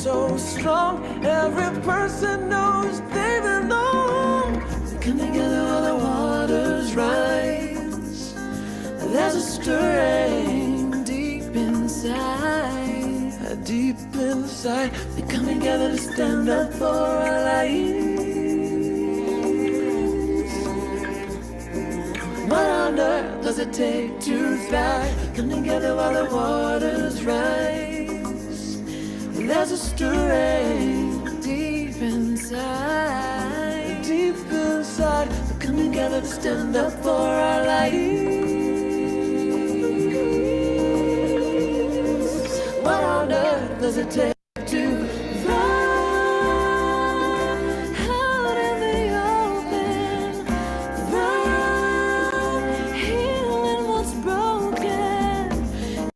so strong. Every person knows they belong. They come together while the waters rise. There's a stirring deep inside. Deep inside, they come together to stand up for our lives. What on earth does it take to thrive? Come together while the waters rise. There's a stirring deep inside. Deep inside, we come together to stand up for our lives. What on earth does it take to thrive? Out in the open, thrive, healing what's broken.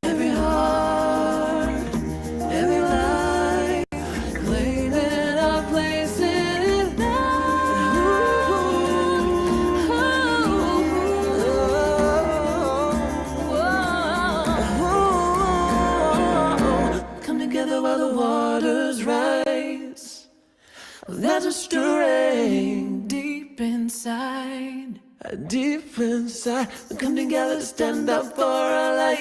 Every heart, every life, claiming our place in it now. Come together while the waters rise. There's a stirring deep inside. Deep inside, we come together to stand up for our lives.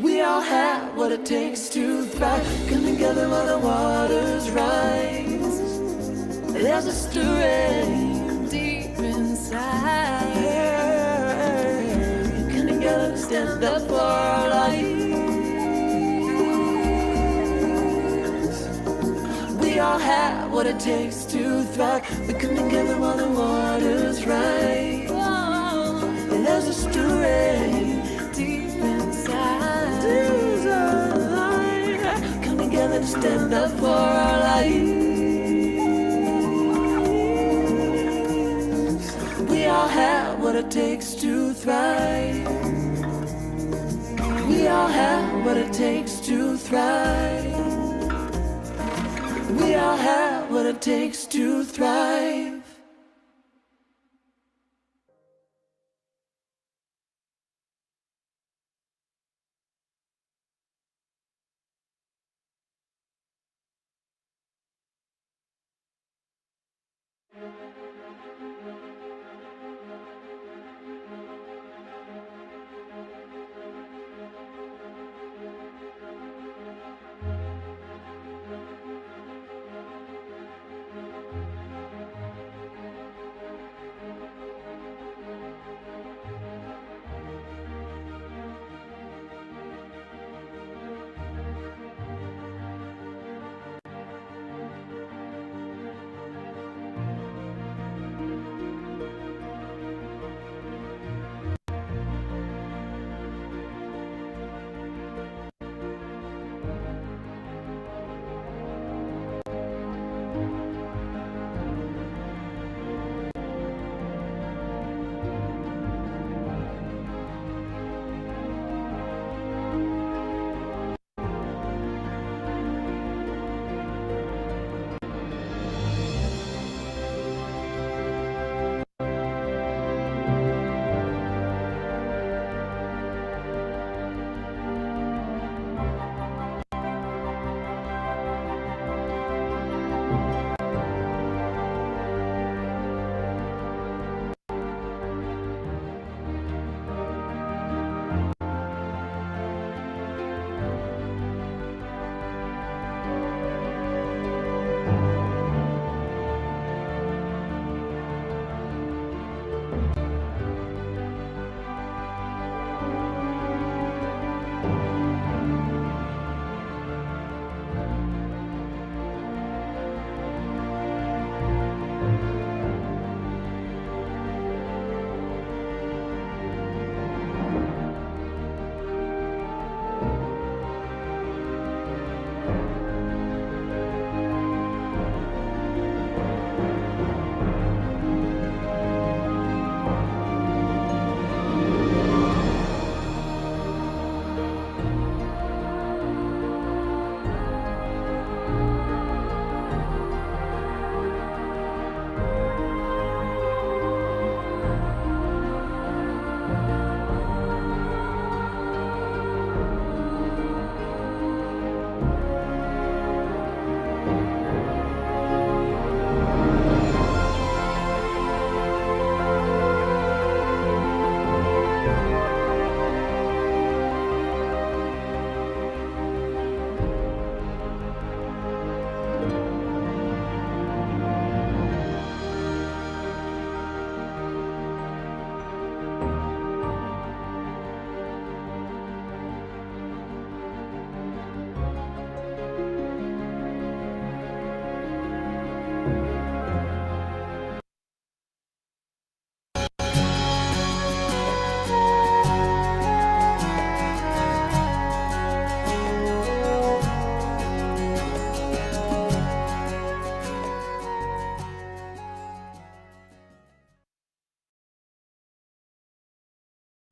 We all have what it takes to thrive. Come together while the waters rise. There's a stirring deep inside. Come together to stand up for our lives. We all have what it takes to thrive. We come together while the waters rise. There's a stirring deep inside. Come together to stand up for our lives. We all have what it takes to thrive. We all have what it takes to thrive. We all have what it takes to thrive.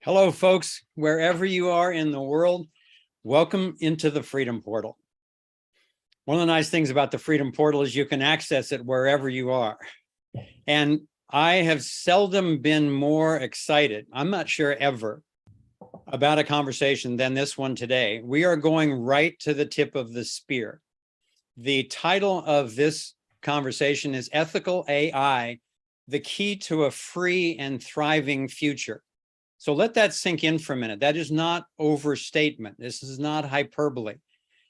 Hello, folks, wherever you are in the world, welcome into the Freedom Portal. One of the nice things about the Freedom Portal is you can access it wherever you are. And I have seldom been more excited, I'm not sure ever, about a conversation than this one today. We are going right to the tip of the spear. The title of this conversation is Ethical AI, the Key to a Free and Thriving Future. So let that sink in for a minute. That is not overstatement. This is not hyperbole.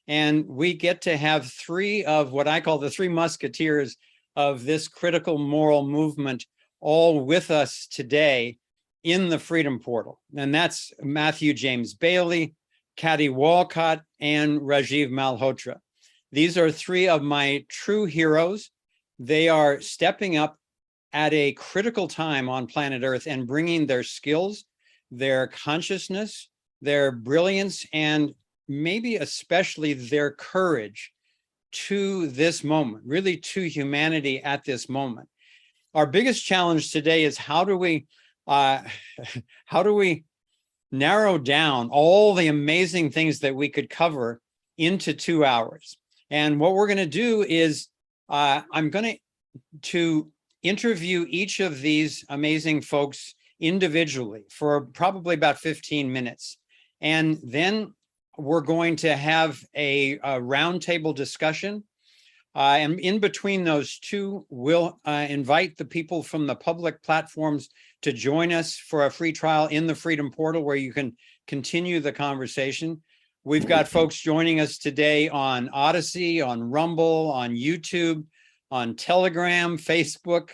And we get to have three of what I call the three musketeers of this critical moral movement all with us today in the Freedom Portal. And that's Matthew James Bailey, Katalin Walcott, and Rajiv Malhotra. These are three of my true heroes. They are stepping up at a critical time on planet Earth and bringing their skills, their consciousness, their brilliance, and maybe especially their courage to this moment, really to humanity at this moment. Our biggest challenge today is how do we narrow down all the amazing things that we could cover into 2 hours? And what we're going to do is I'm going to interview each of these amazing folks individually for probably about 15 minutes. And then we're going to have a roundtable discussion. And in between those two, we'll invite the people from the public platforms to join us for a free trial in the Freedom Portal where you can continue the conversation. We've got folks joining us today on Odyssey, on Rumble, on YouTube, on Telegram, Facebook.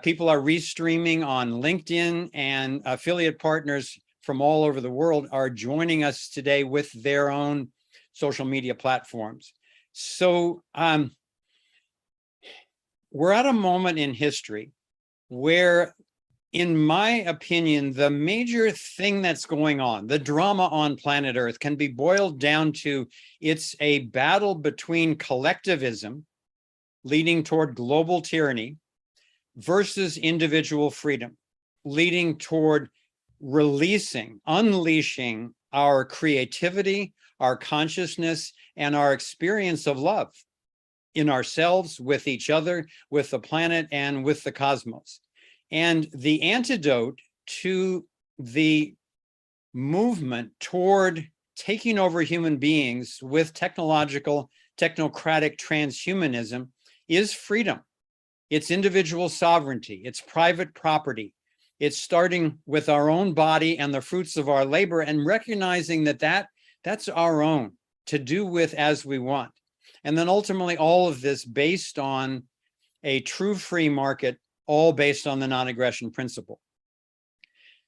People are restreaming on LinkedIn, and affiliate partners from all over the world are joining us today with their own social media platforms. So we're at a moment in history where, in my opinion, the major thing that's going on, the drama on planet Earth, can be boiled down to it's a battle between collectivism, leading toward global tyranny, versus individual freedom, leading toward unleashing our creativity, our consciousness, and our experience of love in ourselves, with each other, with the planet, and with the cosmos. And the antidote to the movement toward taking over human beings with technocratic transhumanism is freedom. It's individual sovereignty, it's private property. It's starting with our own body and the fruits of our labor and recognizing that's our own to do with as we want. And then ultimately all of this based on a true free market, all based on the non-aggression principle.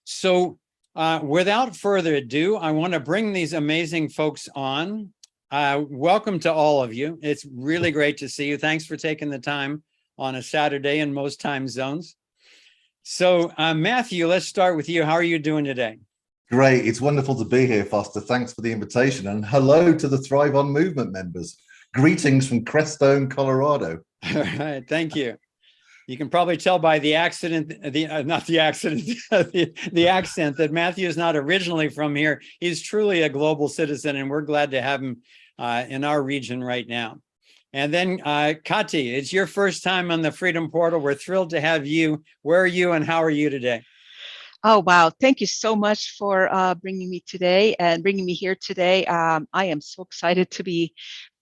So without further ado, I want to bring these amazing folks on. Welcome to all of you. It's really great to see you. Thanks for taking the time on a Saturday in most time zones. So Matthew, let's start with you. How are you doing today? Great. It's wonderful to be here, Foster. Thanks for the invitation. And hello to the Thrive On movement members. Greetings from Crestone, Colorado. All right. Thank you. You can probably tell by the accent, the accent that Matthew is not originally from here. He's truly a global citizen, and we're glad to have him in our region right now. And then Kati, it's your first time on the Freedom Portal. We're thrilled to have you. Where are you and how are you today? Oh, wow. Thank you so much for bringing me today and bringing me here today. I am so excited to be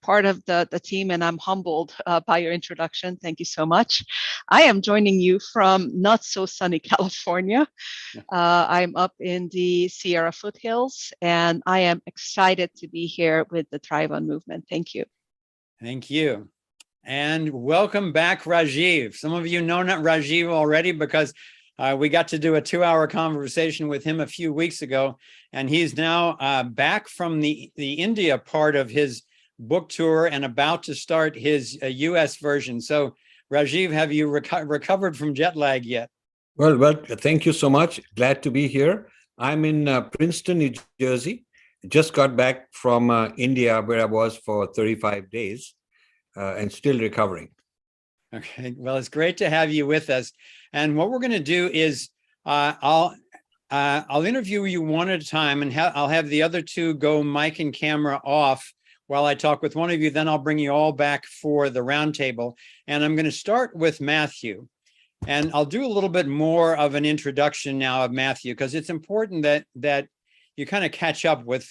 part of the team, and I'm humbled by your introduction. Thank you so much. I am joining you from not so sunny California. I'm up in the Sierra foothills, and I am excited to be here with the Thrive On movement. Thank you. Thank you. And welcome back, Rajiv. Some of you know Rajiv already because we got to do a 2-hour conversation with him a few weeks ago, and he's now back from the India part of his book tour and about to start his US version. So Rajiv, have you recovered from jet lag yet? Well, thank you so much. Glad to be here. I'm in Princeton, New Jersey. Just got back from India, where I was for 35 days and still recovering. Okay, well, it's great to have you with us. And what we're going to do is I'll I'll interview you one at a time, and I'll have the other two go mic and camera off while I talk with one of you. Then I'll bring you all back for the roundtable. And I'm going to start with Matthew. And I'll do a little bit more of an introduction now of Matthew, because it's important that you kind of catch up with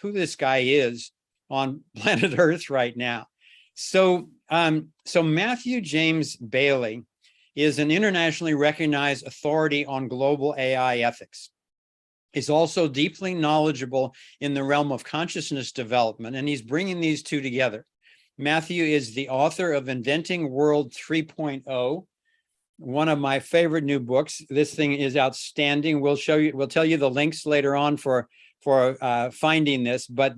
who this guy is on planet Earth right now. So Matthew James Bailey is an internationally recognized authority on global AI ethics. He's also deeply knowledgeable in the realm of consciousness development, and he's bringing these two together. Matthew is the author of Inventing World 3.0, one of my favorite new books. This thing is outstanding. We'll tell you the links later on for finding this, but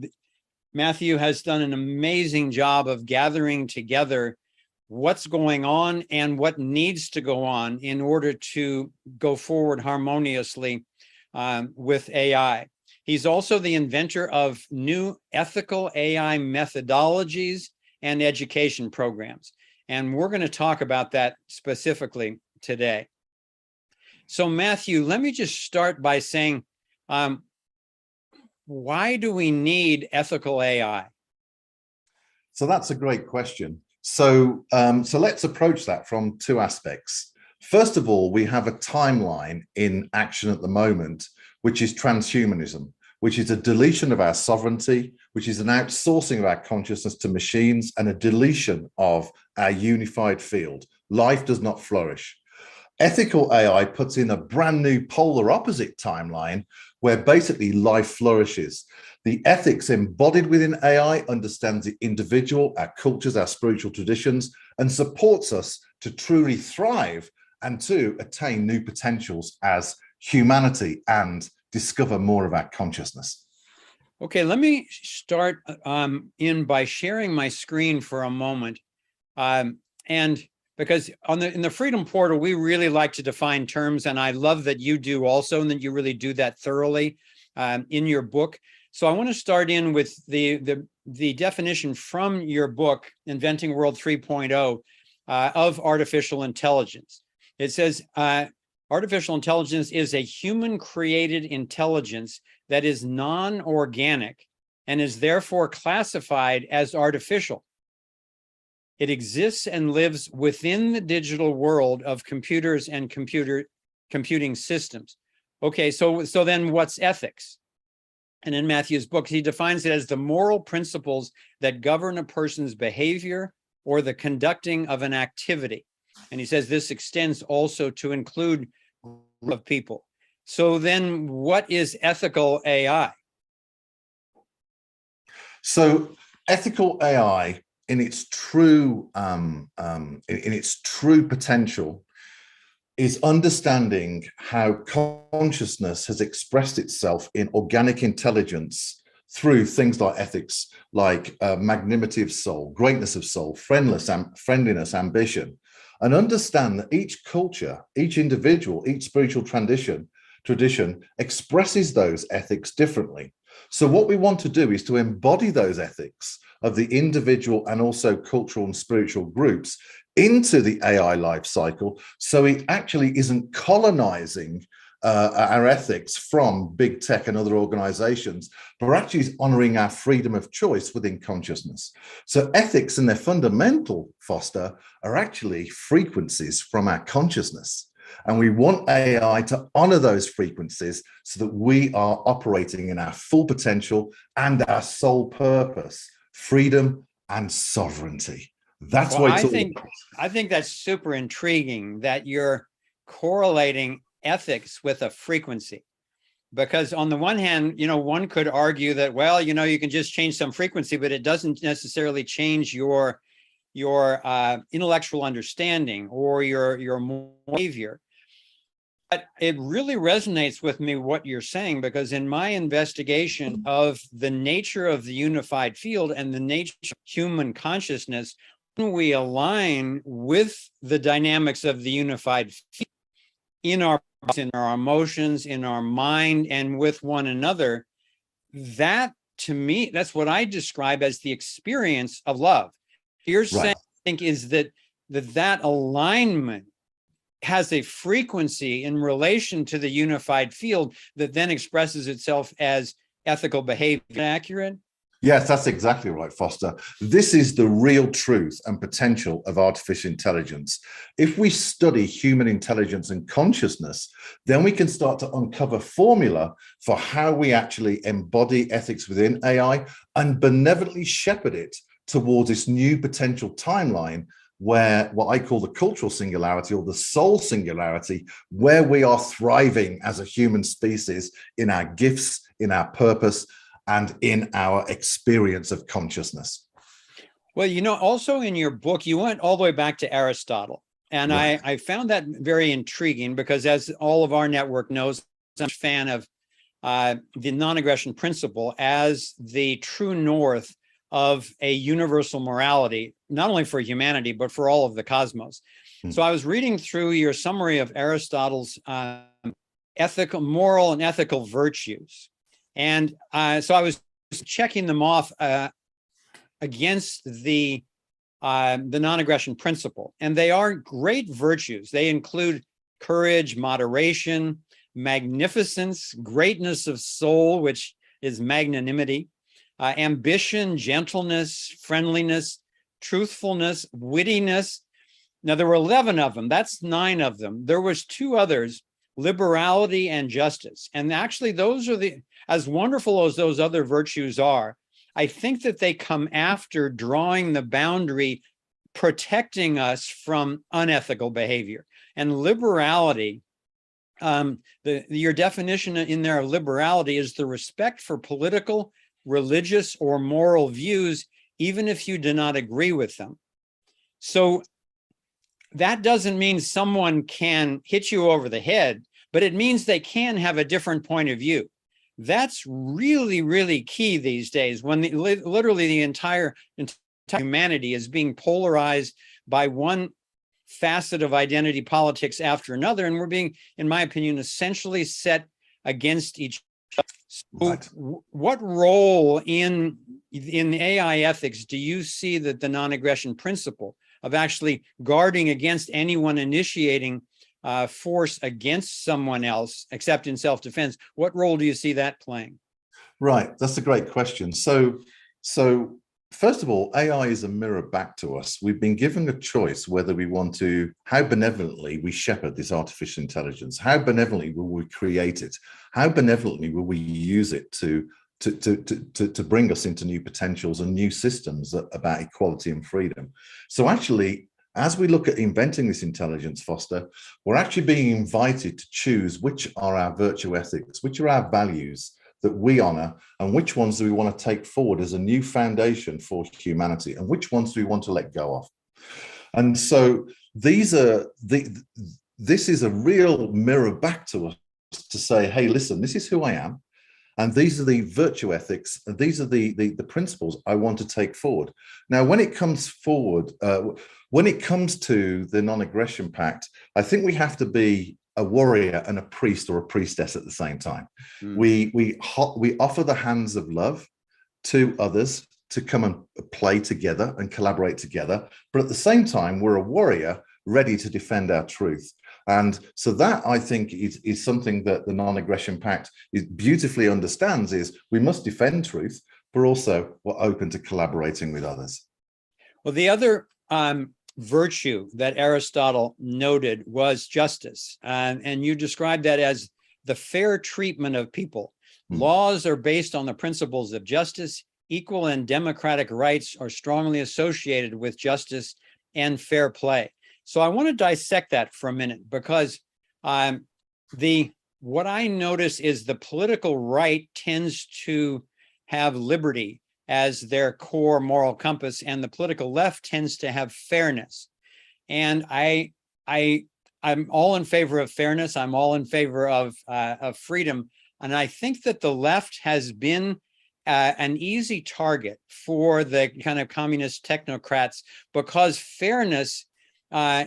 Matthew has done an amazing job of gathering together what's going on and what needs to go on in order to go forward harmoniously with AI. He's also the inventor of new ethical AI methodologies and education programs. And we're going to talk about that specifically today. So Matthew, let me just start by saying, why do we need ethical AI? So that's a great question. So let's approach that from two aspects. First of all, we have a timeline in action at the moment, which is transhumanism, which is a deletion of our sovereignty, which is an outsourcing of our consciousness to machines, and a deletion of our unified field. Life does not flourish. Ethical AI puts in a brand new polar opposite timeline where basically life flourishes. The ethics embodied within AI understands the individual, our cultures, our spiritual traditions, and supports us to truly thrive and to attain new potentials as humanity and discover more of our consciousness. Okay, let me start by sharing my screen for a moment. And because in the Freedom Portal, we really like to define terms, and I love that you do also, and that you really do that thoroughly in your book. So I want to start in with the definition from your book, Inventing World 3.0, of artificial intelligence. It says, artificial intelligence is a human-created intelligence that is non-organic and is therefore classified as artificial. It exists and lives within the digital world of computers and computing systems. Okay, so then what's ethics? And in Matthew's book, he defines it as the moral principles that govern a person's behavior or the conducting of an activity. And he says this extends also to include of people. So then what is ethical AI? So ethical AI in its true potential is understanding how consciousness has expressed itself in organic intelligence through things like ethics, like magnanimity of soul, greatness of soul, friendliness, ambition, and understand that each culture, each individual, each spiritual tradition expresses those ethics differently. So what we want to do is to embody those ethics of the individual and also cultural and spiritual groups into the AI life cycle, so it actually isn't colonizing our ethics from big tech and other organizations, but actually is honoring our freedom of choice within consciousness. So ethics in their fundamental, Foster, are actually frequencies from our consciousness. And we want AI to honor those frequencies so that we are operating in our full potential and our sole purpose, freedom and sovereignty. That's well, why I think that's super intriguing that you're correlating ethics with a frequency. Because on the one hand, one could argue that, well, you can just change some frequency, but it doesn't necessarily change your intellectual understanding or your behavior. But it really resonates with me what you're saying, because in my investigation of the nature of the unified field and the nature of human consciousness, when we align with the dynamics of the unified field in our emotions, in our mind, and with one another, that to me, that's what I describe as the experience of love. You're saying, I think, is that alignment has a frequency in relation to the unified field that then expresses itself as ethical behavior. Accurate? Yes, that's exactly right, Foster. This is the real truth and potential of artificial intelligence. If we study human intelligence and consciousness, then we can start to uncover formula for how we actually embody ethics within AI and benevolently shepherd it towards this new potential timeline where what I call the cultural singularity or the soul singularity, where we are thriving as a human species in our gifts, in our purpose, and in our experience of consciousness. Well, you know, also in your book, you went all the way back to Aristotle. And Right. I found that very intriguing because, as all of our network knows, I'm a fan of the non-aggression principle as the true north of a universal morality, not only for humanity, but for all of the cosmos. So I was reading through your summary of Aristotle's ethical, moral and ethical virtues. And so I was checking them off against the non-aggression principle. And they are great virtues. They include courage, moderation, magnificence, greatness of soul, which is magnanimity, ambition, gentleness, friendliness, truthfulness, wittiness. Now, there were 11 of them. That's 9 of them. There was 2 others, liberality and justice. And actually, those are as wonderful as those other virtues are, I think that they come after drawing the boundary, protecting us from unethical behavior. And liberality, your definition in there of liberality is the respect for political, religious, or moral views, even if you do not agree with them. So that doesn't mean someone can hit you over the head, but it means they can have a different point of view. That's really, really key these days when literally the entire humanity is being polarized by one facet of identity politics after another. And we're being, in my opinion, essentially set against each other. So Right. What role in AI ethics do you see that the non-aggression principle of actually guarding against anyone initiating force against someone else, except in self-defense, what role do you see that playing? Right, that's a great question. So first of all, AI is a mirror back to us. We've been given a choice whether we want to, how benevolently we shepherd this artificial intelligence, how benevolently will we create it, how benevolently will we use it to bring us into new potentials and new systems about equality and freedom. So actually, as we look at inventing this intelligence, Foster, we're actually being invited to choose which are our virtue ethics, which are our values that we honor, and which ones do we want to take forward as a new foundation for humanity, and which ones do we want to let go of. And so this is a real mirror back to us to say, hey, listen, this is who I am. And these are the virtue ethics, and these are the principles I want to take forward. Now, when it comes forward, when it comes to the non-aggression pact, I think we have to be a warrior and a priest or a priestess at the same time. We offer the hands of love to others to come and play together and collaborate together. But at the same time, we're a warrior ready to defend our truth. And so that, I think, is something that the non-aggression pact beautifully understands, is we must defend truth, but also we're open to collaborating with others. Well, the other virtue that Aristotle noted was justice. And you described that as the fair treatment of people. Laws are based on the principles of justice. Equal and democratic rights are strongly associated with justice and fair play. So I want to dissect that for a minute, because what I notice is the political right tends to have liberty as their core moral compass, and the political left tends to have fairness. And I'm all in favor of fairness. I'm all in favor of freedom. And I think that the left has been an easy target for the kind of communist technocrats, because fairness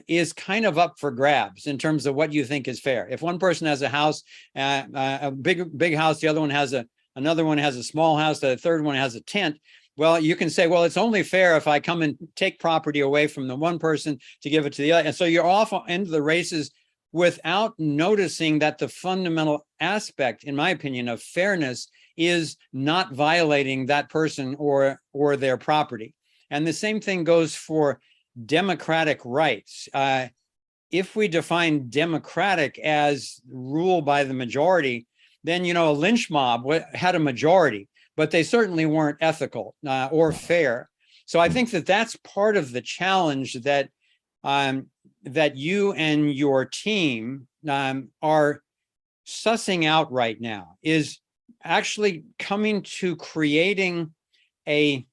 is kind of up for grabs in terms of what you think is fair. If one person has a house, a big house, the other one has another one has a small house, the third one has a tent. Well, you can say, well, it's only fair if I come and take property away from the one person to give it to the other. And so you're off into the races without noticing that the fundamental aspect, in my opinion, of fairness is not violating that person or their property. And the same thing goes for democratic rights. If we define democratic as rule by the majority, then, a lynch mob had a majority, but they certainly weren't ethical or fair. So I think that that's part of the challenge that that you and your team are sussing out right now, is actually coming to creating a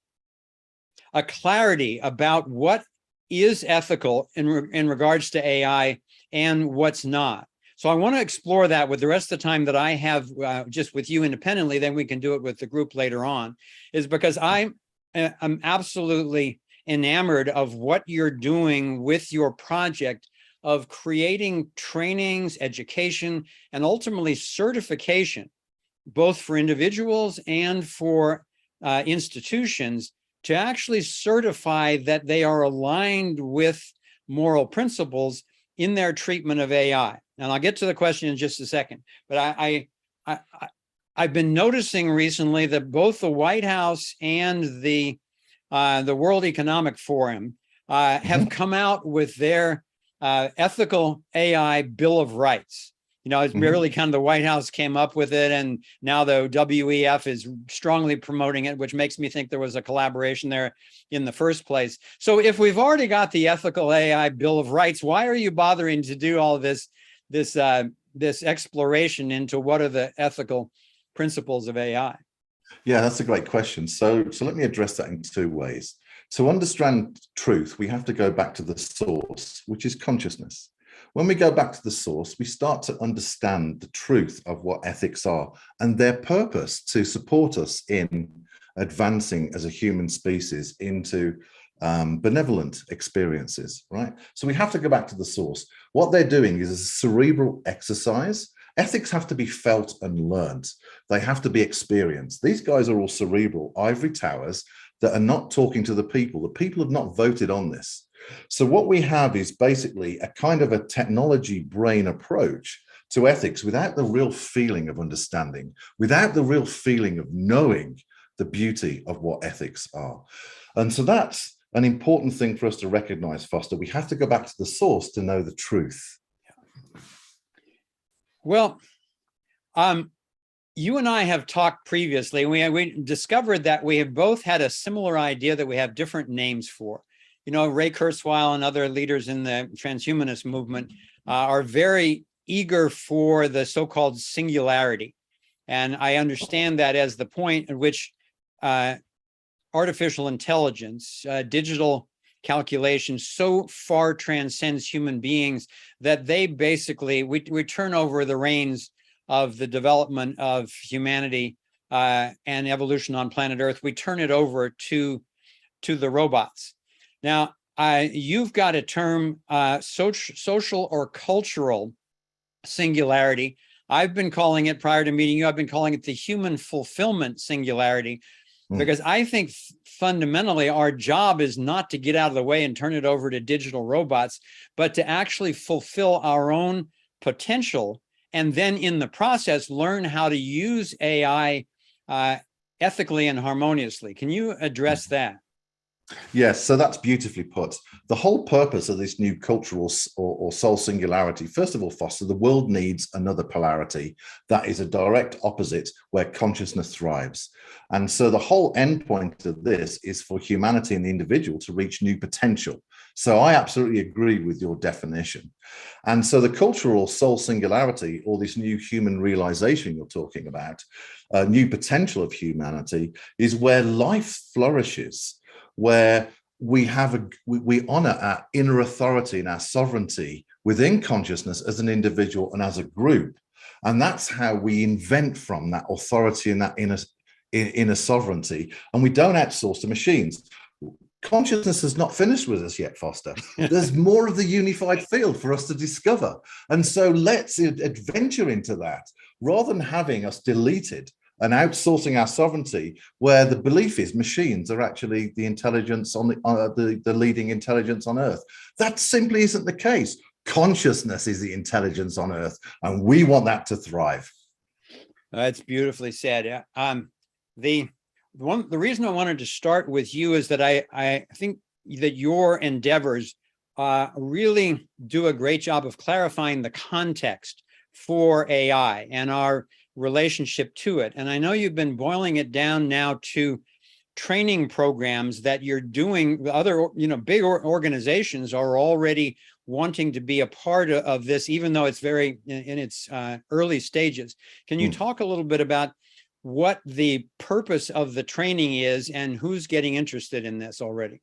clarity about what is ethical in regards to AI and what's not. So I want to explore that with the rest of the time that I have just with you independently, then we can do it with the group later on, is because I'm absolutely enamored of what you're doing with your project of creating trainings, education, and ultimately certification, both for individuals and for institutions, to actually certify that they are aligned with moral principles in their treatment of AI. And I'll get to the question in just a second, but I've been noticing recently that both the White House and the World Economic Forum have come out with their ethical AI Bill of Rights. It's really kind of the White House came up with it, and now the WEF is strongly promoting it, which makes me think there was a collaboration there in the first place. So if we've already got the ethical AI Bill of Rights, why are you bothering to do all this exploration into what are the ethical principles of AI? Yeah, that's a great question. So let me address that in two ways. To understand truth, we have to go back to the source, which is consciousness. When we go back to the source, we start to understand the truth of what ethics are and their purpose to support us in advancing as a human species into benevolent experiences, right? So we have to go back to the source. What they're doing is a cerebral exercise. Ethics have to be felt and learned. They have to be experienced. These guys are all cerebral ivory towers that are not talking to the people. The people have not voted on this. So what we have is basically a kind of a technology brain approach to ethics without the real feeling of understanding, without the real feeling of knowing the beauty of what ethics are. And so that's an important thing for us to recognize, Foster. We have to go back to the source to know the truth. Well, you and I have talked previously. We discovered that we have both had a similar idea that we have different names for. Ray Kurzweil and other leaders in the transhumanist movement are very eager for the so-called singularity. And I understand that as the point at which artificial intelligence, digital calculation so far transcends human beings that they basically, we turn over the reins of the development of humanity and evolution on planet Earth. We turn it over to the robots. Now, you've got a term, social or cultural singularity. I've been calling it, prior to meeting you, I've been calling it the human fulfillment singularity, because I think fundamentally our job is not to get out of the way and turn it over to digital robots, but to actually fulfill our own potential, and then in the process, learn how to use AI ethically and harmoniously. Can you address that? Yes, so that's beautifully put. The whole purpose of this new cultural or soul singularity, first of all, Foster, the world needs another polarity that is a direct opposite where consciousness thrives. And so the whole endpoint of this is for humanity and the individual to reach new potential. So I absolutely agree with your definition. And so the cultural soul singularity, or this new human realization you're talking about, new potential of humanity, is where life flourishes, where we honor our inner authority and our sovereignty within consciousness as an individual and as a group. And that's how we invent from that authority and that inner sovereignty. And we don't outsource to machines. Consciousness has not finished with us yet, Foster. There's more of the unified field for us to discover. And so let's adventure into that rather than having us deleted and outsourcing our sovereignty, where the belief is machines are actually the intelligence on the leading intelligence on Earth. That simply isn't the case. Consciousness is the intelligence on Earth, and we want that to thrive. That's beautifully said. The reason I wanted to start with you is that I think that your endeavors really do a great job of clarifying the context for AI and our relationship to it. And I know you've been boiling it down now to training programs that you're doing. Other, big organizations are already wanting to be a part of this, even though it's very in its early stages. Can you talk a little bit about what the purpose of the training is and who's getting interested in this already?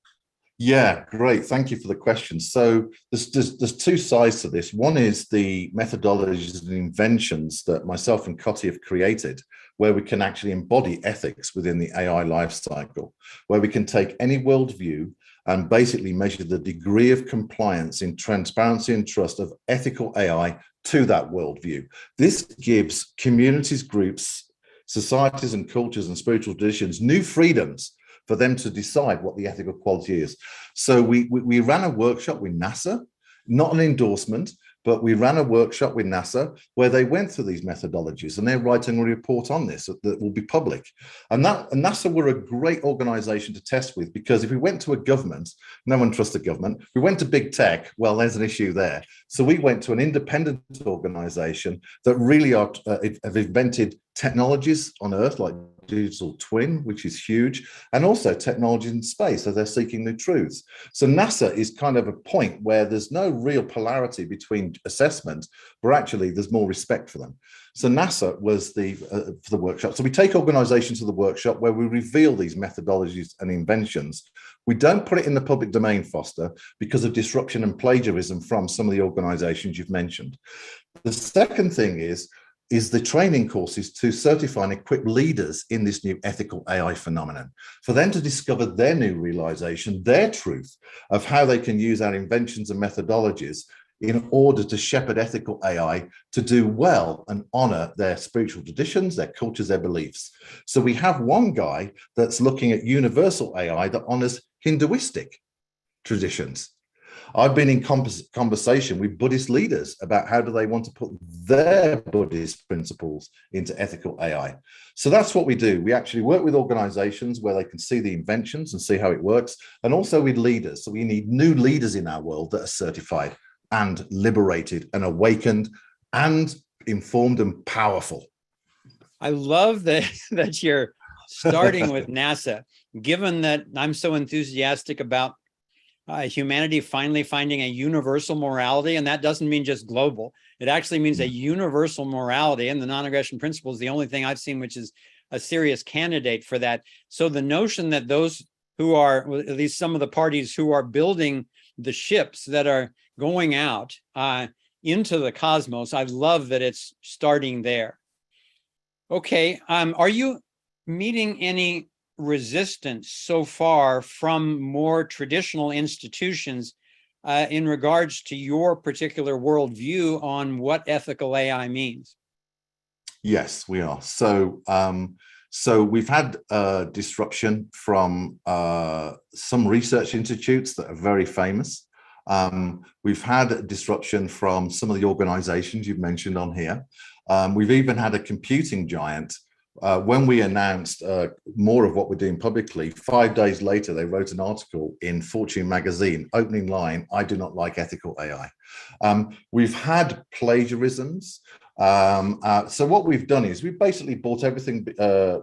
Yeah, great. Thank you for the question. So there's two sides to this. One is the methodologies and inventions that myself and Cotty have created, where we can actually embody ethics within the AI life cycle, where we can take any worldview and basically measure the degree of compliance in transparency and trust of ethical AI to that worldview. This gives communities, groups, societies and cultures and spiritual traditions new freedoms for them to decide what the ethical quality is. So we ran a workshop with NASA, not an endorsement, but we ran a workshop with NASA where they went through these methodologies, and they're writing a report on this that will be public. And NASA were a great organization to test with, because if we went to a government, no one trusts the government. If we went to big tech, well, there's an issue there. So we went to an independent organization that really have invented technologies on Earth, like digital twin, which is huge, and also technology in space, so they're seeking new truths. So NASA is kind of a point where there's no real polarity between assessment, but actually there's more respect for them. So NASA was for the workshop. So we take organizations to the workshop where we reveal these methodologies and inventions. We don't put it in the public domain, Foster, because of disruption and plagiarism from some of the organizations you've mentioned. The second thing is the training courses to certify and equip leaders in this new ethical AI phenomenon, for them to discover their new realization, their truth of how they can use our inventions and methodologies in order to shepherd ethical AI to do well and honor their spiritual traditions, their cultures, their beliefs. So we have one guy that's looking at universal AI that honors Hinduistic traditions. I've been in conversation with Buddhist leaders about how do they want to put their Buddhist principles into ethical AI. So that's what we do. We actually work with organizations where they can see the inventions and see how it works, and also with leaders. So we need new leaders in our world that are certified and liberated and awakened and informed and powerful. I love that you're starting with NASA, given that I'm so enthusiastic about humanity finally finding a universal morality. And that doesn't mean just global. It actually means a universal morality. And the non-aggression principle is the only thing I've seen which is a serious candidate for that. So the notion that those who are, well, at least some of the parties who are building the ships that are going out into the cosmos, I love that it's starting there. Okay, are you meeting any resistance so far from more traditional institutions in regards to your particular worldview on what ethical AI means? Yes, we are. So we've had disruption from some research institutes that are very famous. We've had disruption from some of the organizations you've mentioned on here. We've even had a computing giant. When we announced more of what we're doing publicly, 5 days later, they wrote an article in Fortune magazine, opening line, "I do not like ethical AI." We've had plagiarisms. So what we've done is we've basically bought everything,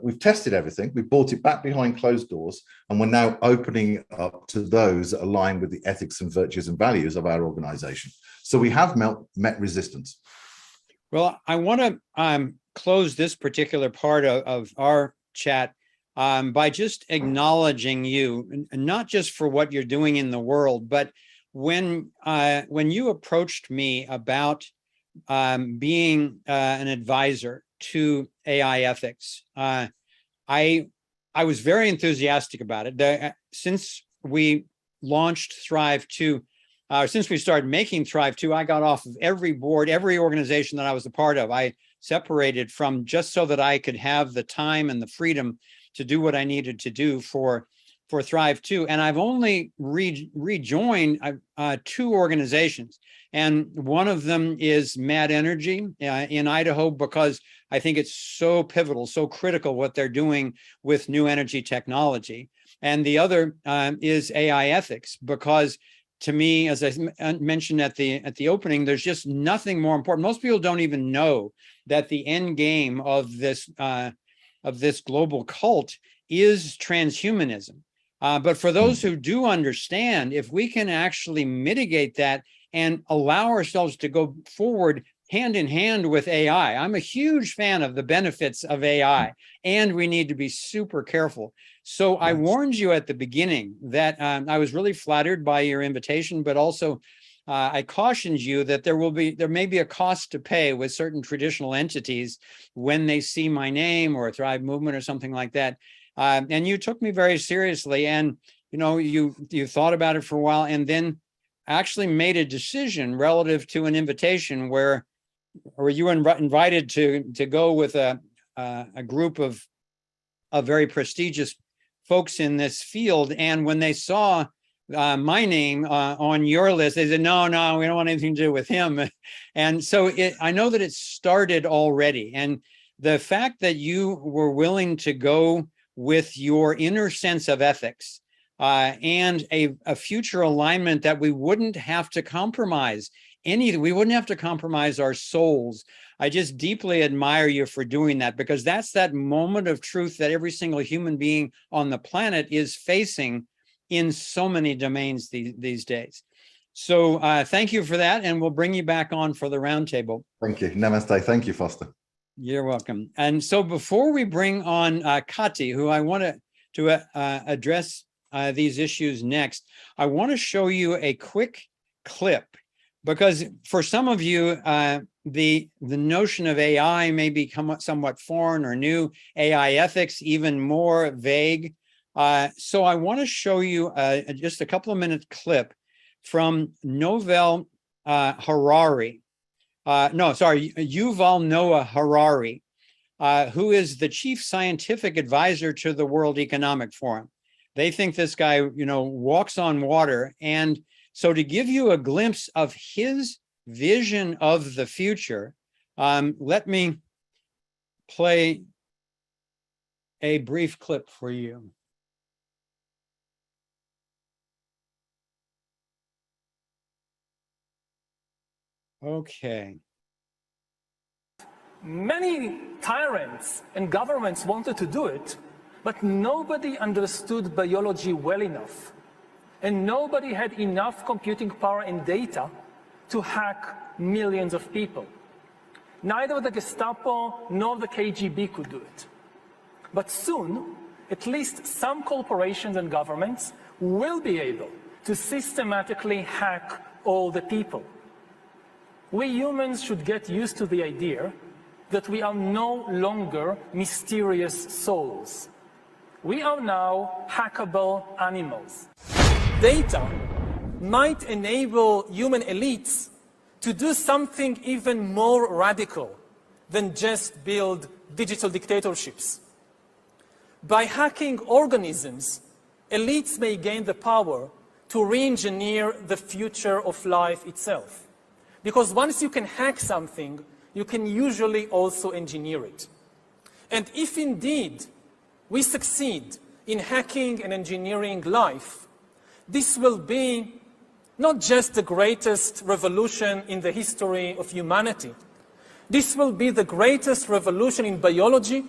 we've tested everything, we've bought it back behind closed doors, and we're now opening up to those that align with the ethics and virtues and values of our organization. So we have met resistance. Well, I want to close this particular part of our chat by just acknowledging you, not just for what you're doing in the world, but when you approached me about being an advisor to AI ethics, I was very enthusiastic about it. Since we launched Thrive 2, since we started making Thrive 2, I got off of every board, every organization that I was a part of. I separated from, just so that I could have the time and the freedom to do what I needed to do for for Thrive 2, and I've only rejoined 2 organizations. And one of them is Mad Energy in Idaho, because I think it's so pivotal, so critical what they're doing with new energy technology. And the other is AI ethics, because to me, as I mentioned at the opening, there's just nothing more important. Most people don't even know that the end game of this global cult is transhumanism. But for those who do understand, if we can actually mitigate that and allow ourselves to go forward hand in hand with AI, I'm a huge fan of the benefits of AI, and we need to be super careful. So I warned you at the beginning that I was really flattered by your invitation, but also I cautioned you that there may be a cost to pay with certain traditional entities when they see my name or a Thrive movement or something like that. And you took me very seriously, and you thought about it for a while, and then actually made a decision relative to an invitation where you were invited to go with a group of very prestigious folks in this field. And when they saw my name on your list, they said, no, we don't want anything to do with him. And so I know that it started already. And the fact that you were willing to go with your inner sense of ethics and a future alignment that we wouldn't have to compromise we wouldn't have to compromise our souls. I just deeply admire you for doing that, because that's that moment of truth that every single human being on the planet is facing in so many domains these days. So thank you for that, and we'll bring you back on for the roundtable. Thank you. Namaste. Thank you, Foster. You're welcome. And so before we bring on Kati, who I want to address these issues next, I want to show you a quick clip, because for some of you, the notion of AI may become somewhat foreign or new, AI ethics even more vague. So I want to show you just a couple of minute clip from Yuval Noah Harari, who is the chief scientific advisor to the World Economic Forum. They think this guy, walks on water. And so to give you a glimpse of his vision of the future, let me play a brief clip for you. Okay. Many tyrants and governments wanted to do it, but nobody understood biology well enough. And nobody had enough computing power and data to hack millions of people. Neither the Gestapo nor the KGB could do it. But soon, at least some corporations and governments will be able to systematically hack all the people. We humans should get used to the idea that we are no longer mysterious souls. We are now hackable animals. Data might enable human elites to do something even more radical than just build digital dictatorships. By hacking organisms, elites may gain the power to re-engineer the future of life itself. Because once you can hack something, you can usually also engineer it. And if indeed we succeed in hacking and engineering life, this will be not just the greatest revolution in the history of humanity. This will be the greatest revolution in biology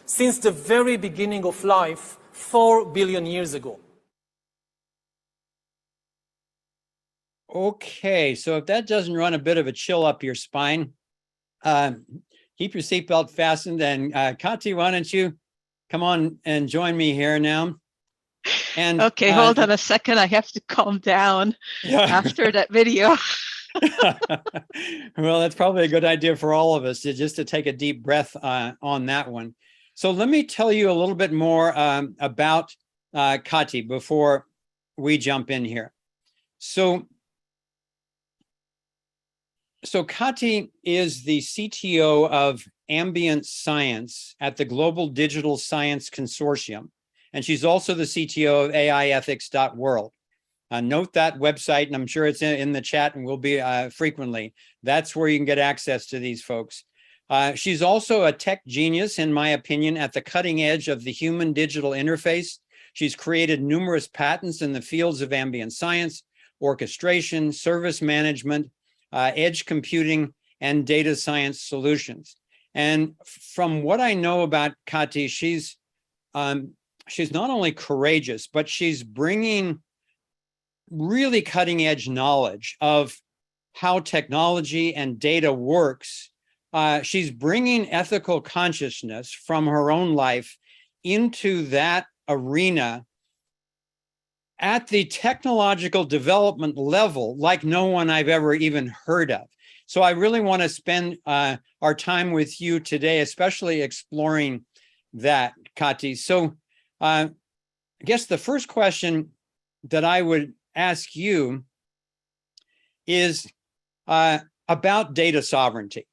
since the very beginning of life 4 billion years ago. Okay, so if that doesn't run a bit of a chill up your spine, keep your seatbelt fastened. And Kati, why don't you come on and join me here now? And okay, hold on a second. I have to calm down after that video. Well, that's probably a good idea for all of us to take a deep breath on that one. So let me tell you a little bit more about Kati before we jump in here. So Kati is the CTO of Ambient Science at the Global Digital Science Consortium. and she's also the CTO of AIethics.world. Note that website, and I'm sure it's in the chat and will be frequently. That's where you can get access to these folks. She's also a tech genius, in my opinion, at the cutting edge of the human digital interface. She's created numerous patents in the fields of ambient science, orchestration, service management, edge computing, and data science solutions. And from what I know about Kati, she's not only courageous, but she's bringing really cutting edge knowledge of how technology and data works. She's bringing ethical consciousness from her own life into that arena at the technological development level like no one I've ever even heard of. So I really want to spend our time with you today, especially exploring that, Kati. So I guess the first question that I would ask you is about data sovereignty.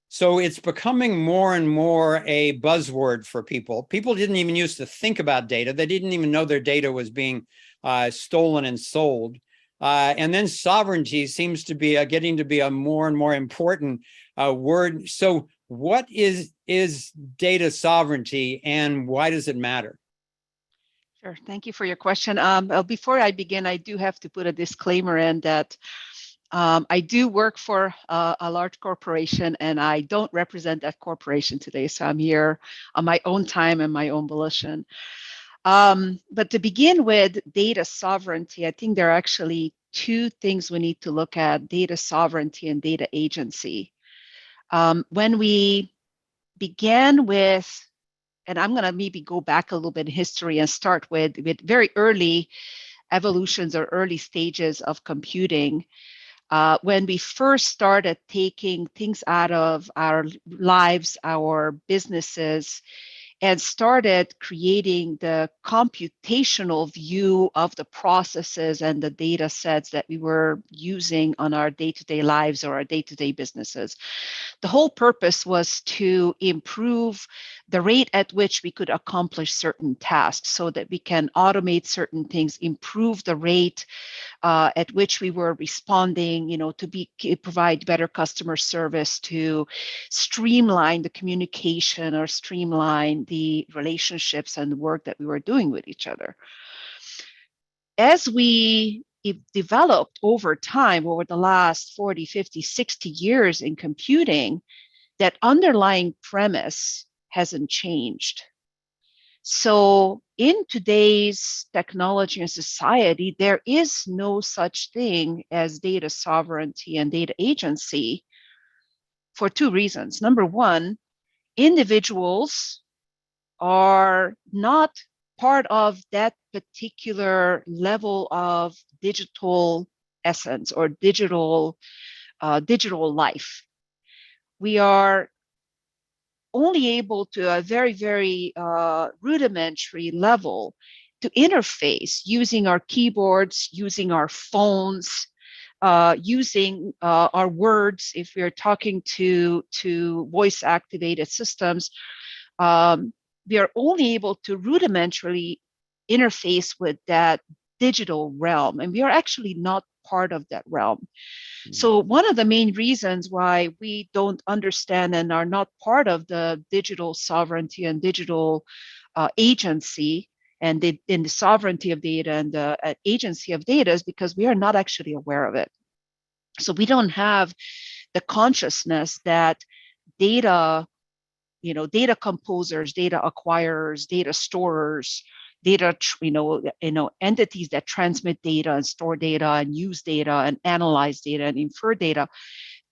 So it's becoming more and more a buzzword for people. People didn't even used to think about data. They didn't even know their data was being stolen and sold. And then sovereignty seems to be getting to be a more and more important word. So what is data sovereignty, and why does it matter? Sure. Thank you for your question. Before I begin, I do have to put a disclaimer in that I do work for a large corporation, and I don't represent that corporation today. So I'm here on my own time and my own volition. But to begin with, data sovereignty, I think there are actually two things we need to look at: data sovereignty and data agency. When we began with, and I'm going to maybe go back a little bit in history and start with very early evolutions or early stages of computing. When we first started taking things out of our lives, our businesses, and started creating the computational view of the processes and the data sets that we were using on our day-to-day lives or our day-to-day businesses. The whole purpose was to improve the rate at which we could accomplish certain tasks so that we can automate certain things, improve the rate at which we were responding, to provide better customer service, to streamline the communication or streamline the relationships and the work that we were doing with each other. As we developed over time, over the last 40, 50, 60 years in computing, that underlying premise hasn't changed. So in today's technology and society, there is no such thing as data sovereignty and data agency for two reasons. Number one, individuals are not part of that particular level of digital essence or digital life. We are only able to a very, very rudimentary level to interface using our keyboards, using our phones, using our words. If we're talking to voice activated systems, we are only able to rudimentarily interface with that digital realm, and we are actually not part of that realm. So one of the main reasons why we don't understand and are not part of the digital sovereignty and digital agency and the sovereignty of data and the agency of data is because we are not actually aware of it. So we don't have the consciousness that data, data composers, data acquirers, data storers, data, entities that transmit data and store data and use data and analyze data and infer data,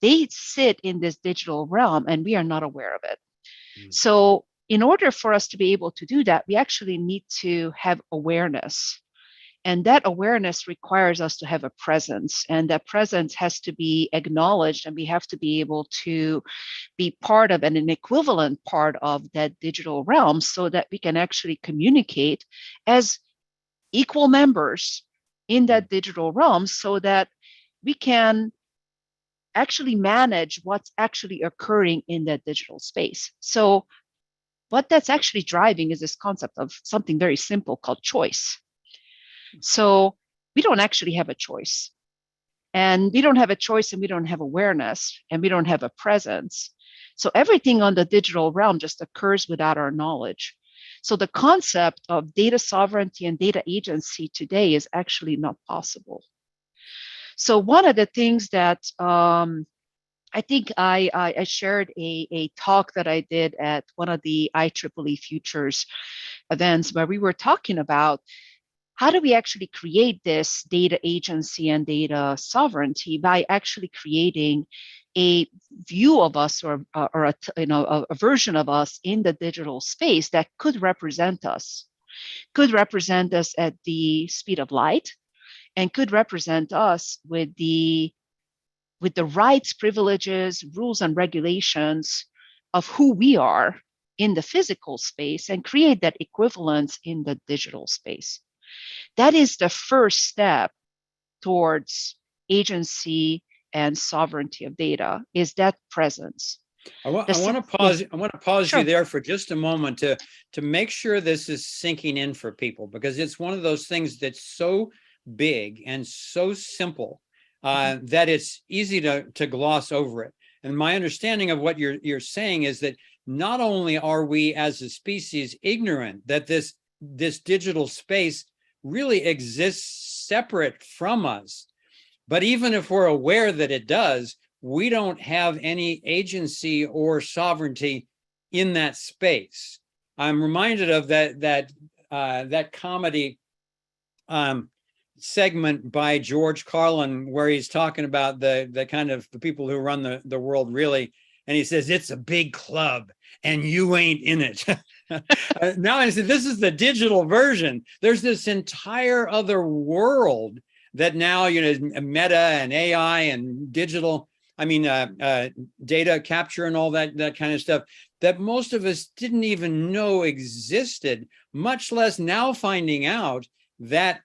they sit in this digital realm and we are not aware of it. So in order for us to be able to do that, we actually need to have awareness. And that awareness requires us to have a presence, and that presence has to be acknowledged, and we have to be able to be part of and an equivalent part of that digital realm so that we can actually communicate as equal members in that digital realm so that we can actually manage what's actually occurring in that digital space. So what that's actually driving is this concept of something very simple called choice. So we don't actually have a choice. And we don't have a choice, and we don't have awareness, and we don't have a presence. So everything on the digital realm just occurs without our knowledge. So the concept of data sovereignty and data agency today is actually not possible. So one of the things that I think I shared a talk that I did at one of the IEEE Futures events where we were talking about how do we actually create this data agency and data sovereignty by actually creating a view of us or a version of us in the digital space that could represent us at the speed of light, and could represent us with the rights, privileges, rules, and regulations of who we are in the physical space, and create that equivalence in the digital space. That is the first step towards agency and sovereignty of data, is that presence. I want to pause. Yeah. I want to pause Sure. you there for just a moment to make sure this is sinking in for people, because it's one of those things that's so big and so simple that it's easy to gloss over it. And my understanding of what you're saying is that not only are we as a species ignorant that this digital space really exists separate from us, but even if we're aware that it does, we don't have any agency or sovereignty in that space. I'm reminded of that comedy segment by George Carlin, where he's talking about the kind of the people who run the world really, and he says, it's a big club and you ain't in it. Now I said, this is the digital version. There's this entire other world that now, Meta and AI and digital, data capture and all that kind of stuff that most of us didn't even know existed, much less now finding out that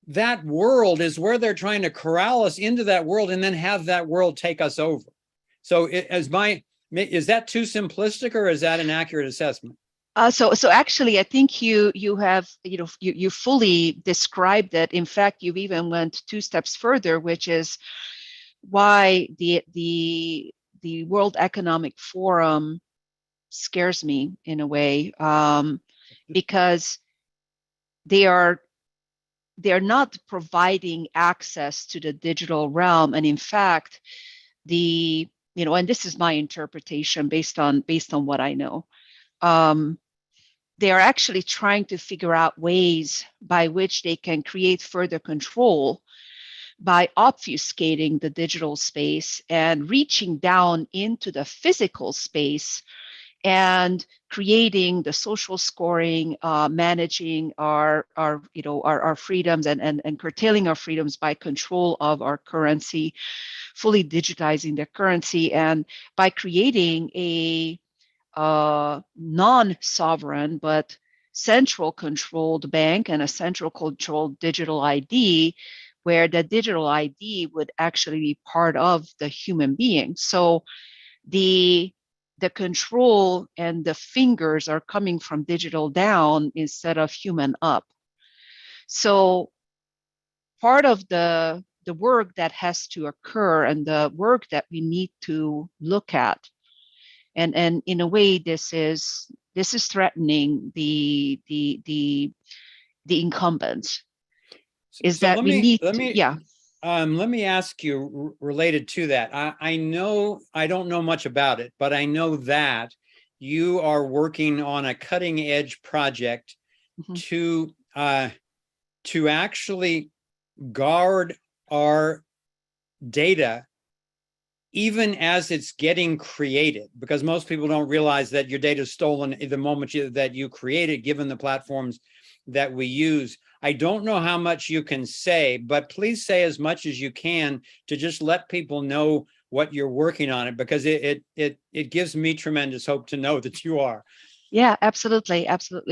that world is where they're trying to corral us into that world and then have that world take us over. So is that too simplistic, or is that an accurate assessment? So actually, I think you have you fully described it. In fact, you've even went 2 steps further, which is why the World Economic Forum scares me in a way, because they are not providing access to the digital realm, and in fact, and this is my interpretation based on what I know. They are actually trying to figure out ways by which they can create further control by obfuscating the digital space and reaching down into the physical space and creating the social scoring, managing our freedoms and curtailing our freedoms by control of our currency, fully digitizing the currency, and by creating a non-sovereign but central controlled bank and a central controlled digital ID, where the digital ID would actually be part of the human being. So the control and the fingers are coming from digital down instead of human up. So part of the work that has to occur, and the work that we need to look at, and in a way, this is threatening the incumbents, is so that we need let me ask you related to that. I know I don't know much about it, but I know that you are working on a cutting edge project to actually guard our data even as it's getting created, because most people don't realize that your data is stolen the moment that you create it, given the platforms that we use. I don't know how much you can say, but please say as much as you can to just let people know what you're working on it, because it gives me tremendous hope to know that you are. Yeah, absolutely.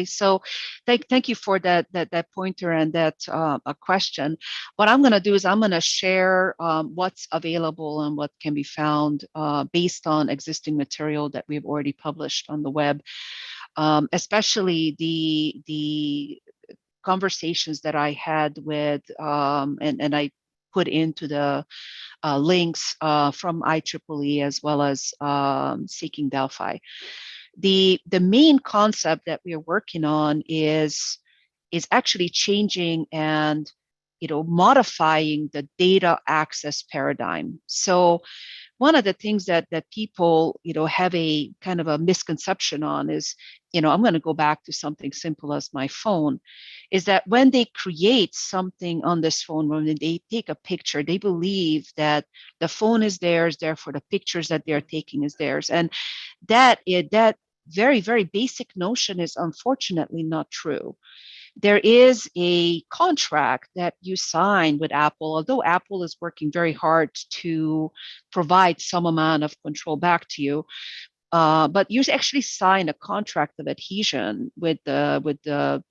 So thank you for that pointer and that a question. What I'm going to do is I'm going to share what's available and what can be found based on existing material that we've already published on the web. especially the conversations that I had with, and I put into the links from IEEE as well as Seeking Delphi. The main concept that we are working on is actually changing and modifying the data access paradigm. So one of the things that people have a kind of a misconception on is, I'm going to go back to something simple as my phone, is that when they create something on this phone, when they take a picture, they believe that the phone is theirs, therefore the pictures that they're taking is theirs. And that very, very basic notion is unfortunately not true. There is a contract that you sign with Apple, although Apple is working very hard to provide some amount of control back to you. But you actually sign a contract of adhesion with the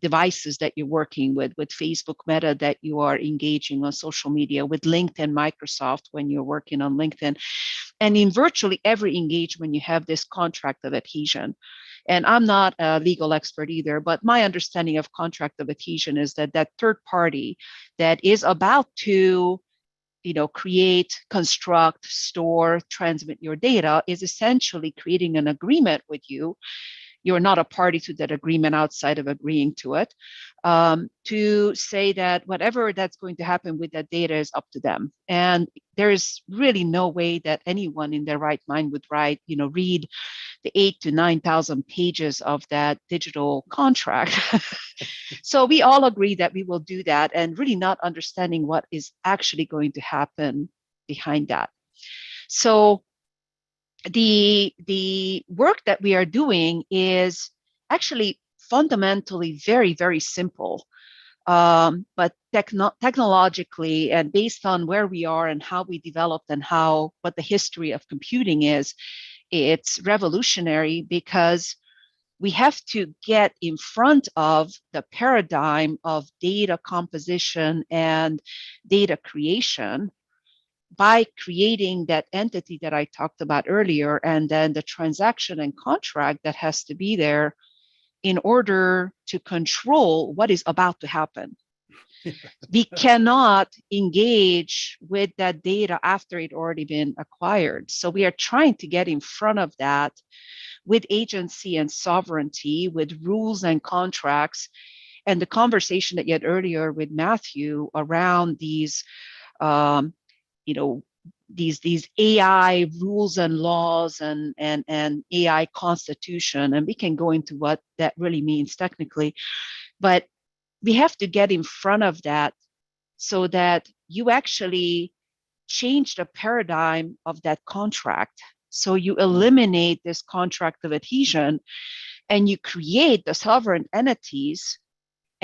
devices that you're working with Facebook, Meta, that you are engaging on social media, with LinkedIn, Microsoft, when you're working on LinkedIn. And in virtually every engagement, you have this contract of adhesion. And I'm not a legal expert either, but my understanding of contract of adhesion is that that third party that is about to create, construct, store, transmit your data is essentially creating an agreement with you. You're not a party to that agreement outside of agreeing to it, to say that whatever that's going to happen with that data is up to them. And there is really no way that anyone in their right mind would read the 8,000 to 9,000 pages of that digital contract. So we all agree that we will do that, and really not understanding what is actually going to happen behind that. So the work that we are doing is actually fundamentally very, very simple. But technologically, and based on where we are and how we developed and what the history of computing is, it's revolutionary, because we have to get in front of the paradigm of data composition and data creation by creating that entity that I talked about earlier, and then the transaction and contract that has to be there in order to control what is about to happen. We cannot engage with that data after it already been acquired. So we are trying to get in front of that with agency and sovereignty, with rules and contracts. And the conversation that you had earlier with Matthew around these, these AI rules and laws and AI constitution, and we can go into what that really means technically, but we have to get in front of that so that you actually change the paradigm of that contract. So you eliminate this contract of adhesion and you create the sovereign entities,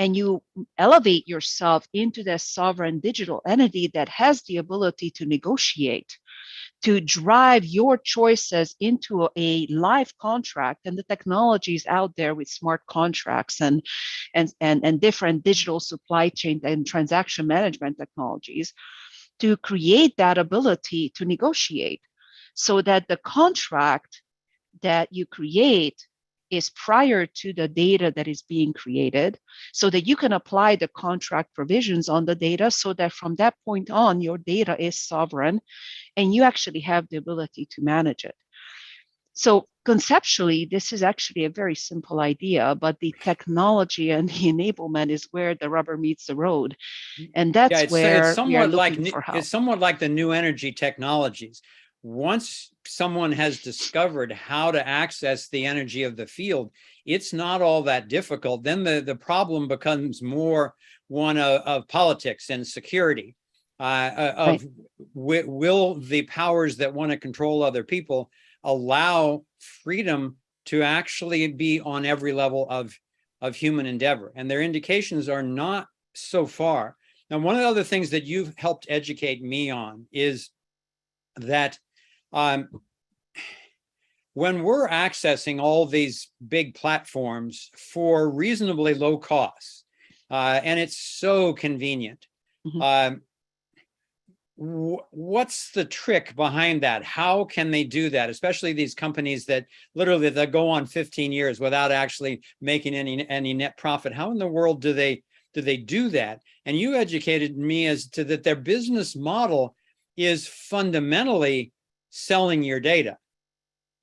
and you elevate yourself into that sovereign digital entity that has the ability to negotiate, to drive your choices into a live contract. And the technology is out there with smart contracts and different digital supply chain and transaction management technologies to create that ability to negotiate, so that the contract that you create is prior to the data that is being created, so that you can apply the contract provisions on the data, so that from that point on, your data is sovereign and you actually have the ability to manage it. So conceptually, this is actually a very simple idea, but the technology and the enablement is where the rubber meets the road. And that's where we are looking for help. It's somewhat like the new energy technologies. Once someone has discovered how to access the energy of the field, it's not all that difficult. Then the problem becomes more one of politics and security. Right. Will the powers that want to control other people allow freedom to actually be on every level of human endeavor? And their indications are not so far. Now, one of the other things that you've helped educate me on is that when we're accessing all these big platforms for reasonably low costs, and it's so convenient, what's the trick behind that? How can they do that? Especially these companies that literally they go on 15 years without actually making any net profit. How in the world do they do that? And you educated me as to that their business model is fundamentally selling your data.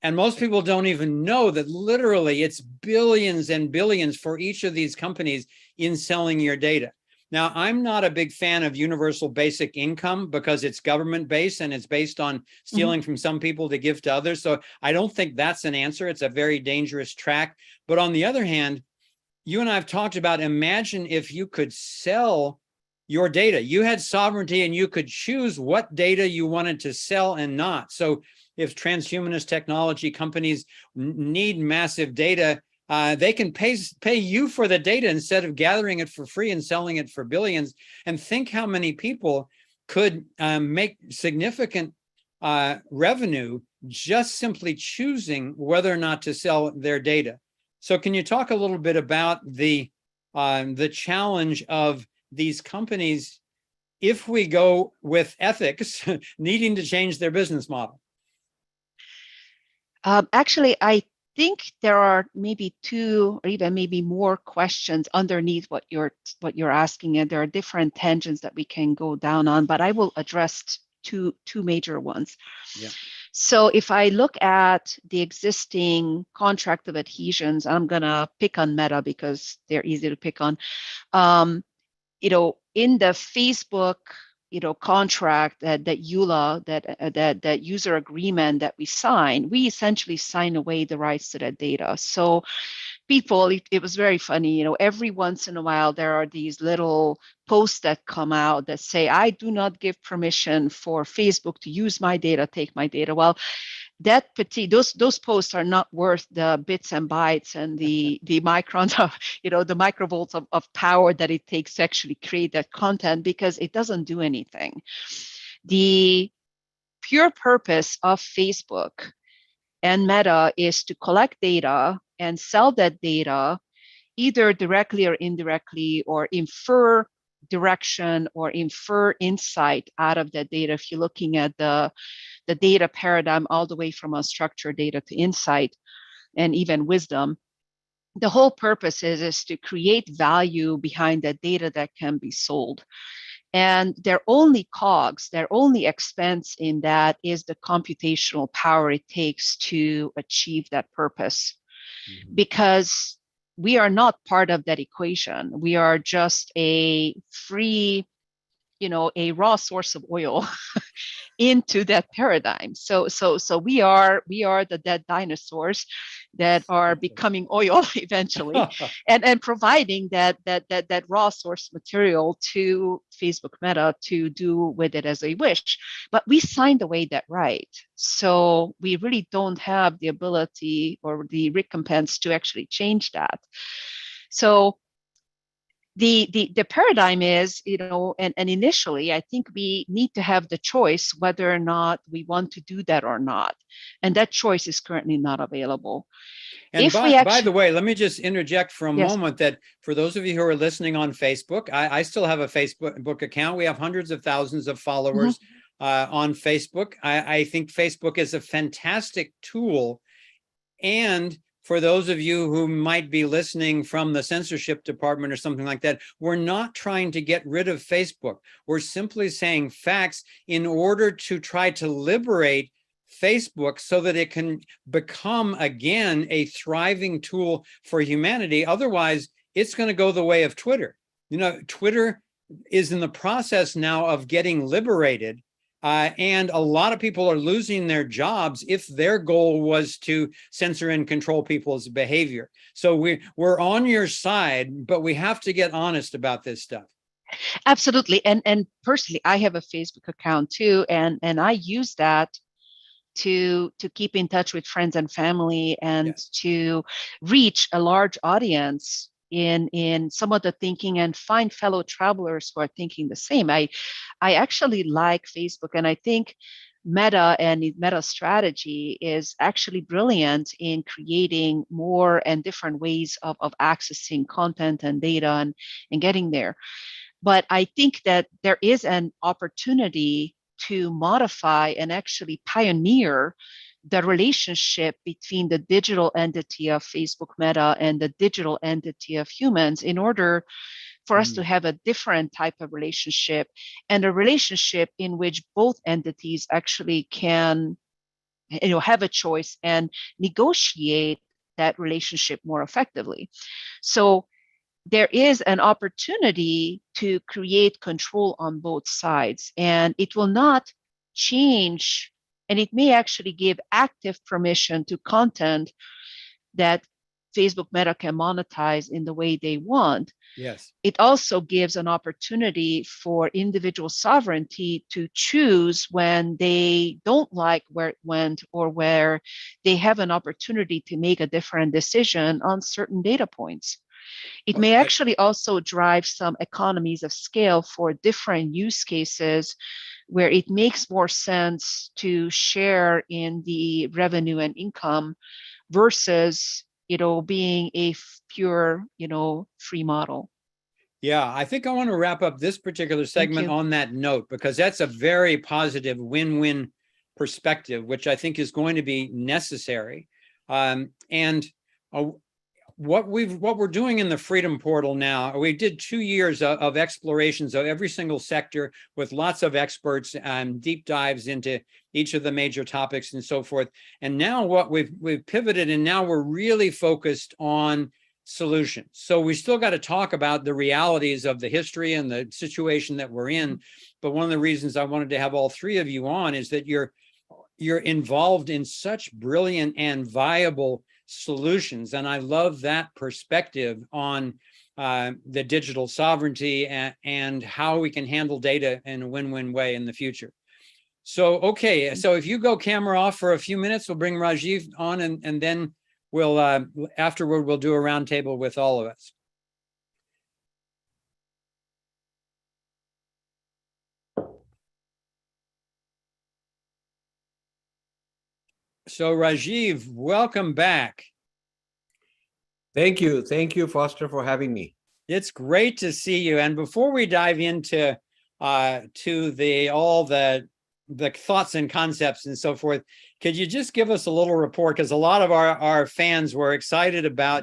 And most people don't even know that literally it's billions and billions for each of these companies in selling your data. Now, I'm not a big fan of universal basic income because it's government-based and it's based on stealing from some people to give to others. So I don't think that's an answer. It's a very dangerous track. But on the other hand, you and I have talked about, imagine if you could sell your data. You had sovereignty and you could choose what data you wanted to sell and not. So if transhumanist technology companies need massive data, they can pay you for the data instead of gathering it for free and selling it for billions. And think how many people could make significant revenue just simply choosing whether or not to sell their data. So can you talk a little bit about the challenge of these companies if we go with ethics needing to change their business model? Actually, I think there are maybe two or even maybe more questions underneath what you're asking, and there are different tangents that we can go down on, but I will address two major ones. Yeah. So if I look at the existing contract of adhesions, I'm gonna pick on Meta because they're easy to pick on. In the Facebook contract, that EULA, that user agreement that we sign, we essentially sign away the rights to that data. So people, it was very funny, every once in a while there are these little posts that come out that say, I do not give permission for Facebook to use my data, take my data. Well, those posts are not worth the bits and bytes and the microns of the microvolts of power that it takes to actually create that content, because it doesn't do anything. The pure purpose of Facebook and Meta is to collect data and sell that data either directly or indirectly, or infer direction or infer insight out of that data. If you're looking at the data paradigm all the way from unstructured data to insight and even wisdom, the whole purpose is to create value behind that data that can be sold. And their only cogs, their only expense in that is the computational power it takes to achieve that purpose. Because we are not part of that equation. We are just a free, a raw source of oil into that paradigm. So we are the dead dinosaurs that are becoming oil eventually, and providing that raw source material to Facebook Meta to do with it as they wish. But we signed away that right. So we really don't have the ability or the recompense to actually change that. So the paradigm is, and initially, I think we need to have the choice whether or not we want to do that or not. And that choice is currently not available. And by the way, let me just interject for a moment that for those of you who are listening on Facebook, I still have a Facebook account. We have hundreds of thousands of followers on Facebook. I think Facebook is a fantastic tool. And for those of you who might be listening from the censorship department or something like that, we're not trying to get rid of Facebook. We're simply saying facts in order to try to liberate Facebook so that it can become, again, a thriving tool for humanity. Otherwise, it's going to go the way of Twitter. Twitter is in the process now of getting liberated. And a lot of people are losing their jobs if their goal was to censor and control people's behavior. So we're on your side, but we have to get honest about this stuff. Absolutely. And personally, I have a Facebook account too, and I use that to keep in touch with friends and family and to reach a large audience in some of the thinking and find fellow travelers who are thinking the same. I actually like Facebook, and I think Meta and Meta's strategy is actually brilliant in creating more and different ways of accessing content and data and getting there. But I think that there is an opportunity to modify and actually pioneer the relationship between the digital entity of Facebook Meta and the digital entity of humans in order for us to have a different type of relationship, and a relationship in which both entities actually can, have a choice and negotiate that relationship more effectively. So there is an opportunity to create control on both sides, and it will not change, and it may actually give active permission to content that Facebook Meta can monetize in the way they want. Yes. It also gives an opportunity for individual sovereignty to choose when they don't like where it went, or where they have an opportunity to make a different decision on certain data points. It may actually also drive some economies of scale for different use cases where it makes more sense to share in the revenue and income versus, being a pure, free model. Yeah, I think I want to wrap up this particular segment on that note, because that's a very positive win-win perspective, which I think is going to be necessary. What we're doing in the Freedom Portal now, we did 2 years of explorations of every single sector with lots of experts and deep dives into each of the major topics and so forth. And now what we've pivoted, and now we're really focused on solutions. So we still got to talk about the realities of the history and the situation that we're in. But one of the reasons I wanted to have all three of you on is that you're involved in such brilliant and viable solutions. And I love that perspective on the digital sovereignty and how we can handle data in a win-win way in the future. So, okay, so if you go camera off for a few minutes, we'll bring Rajiv on, and then we'll, afterward, we'll do a roundtable with all of us. So Rajiv, welcome back. Thank you. Thank you, Foster, for having me. It's great to see you. And before we dive into all the thoughts and concepts and so forth, could you just give us a little report? Because a lot of our fans were excited about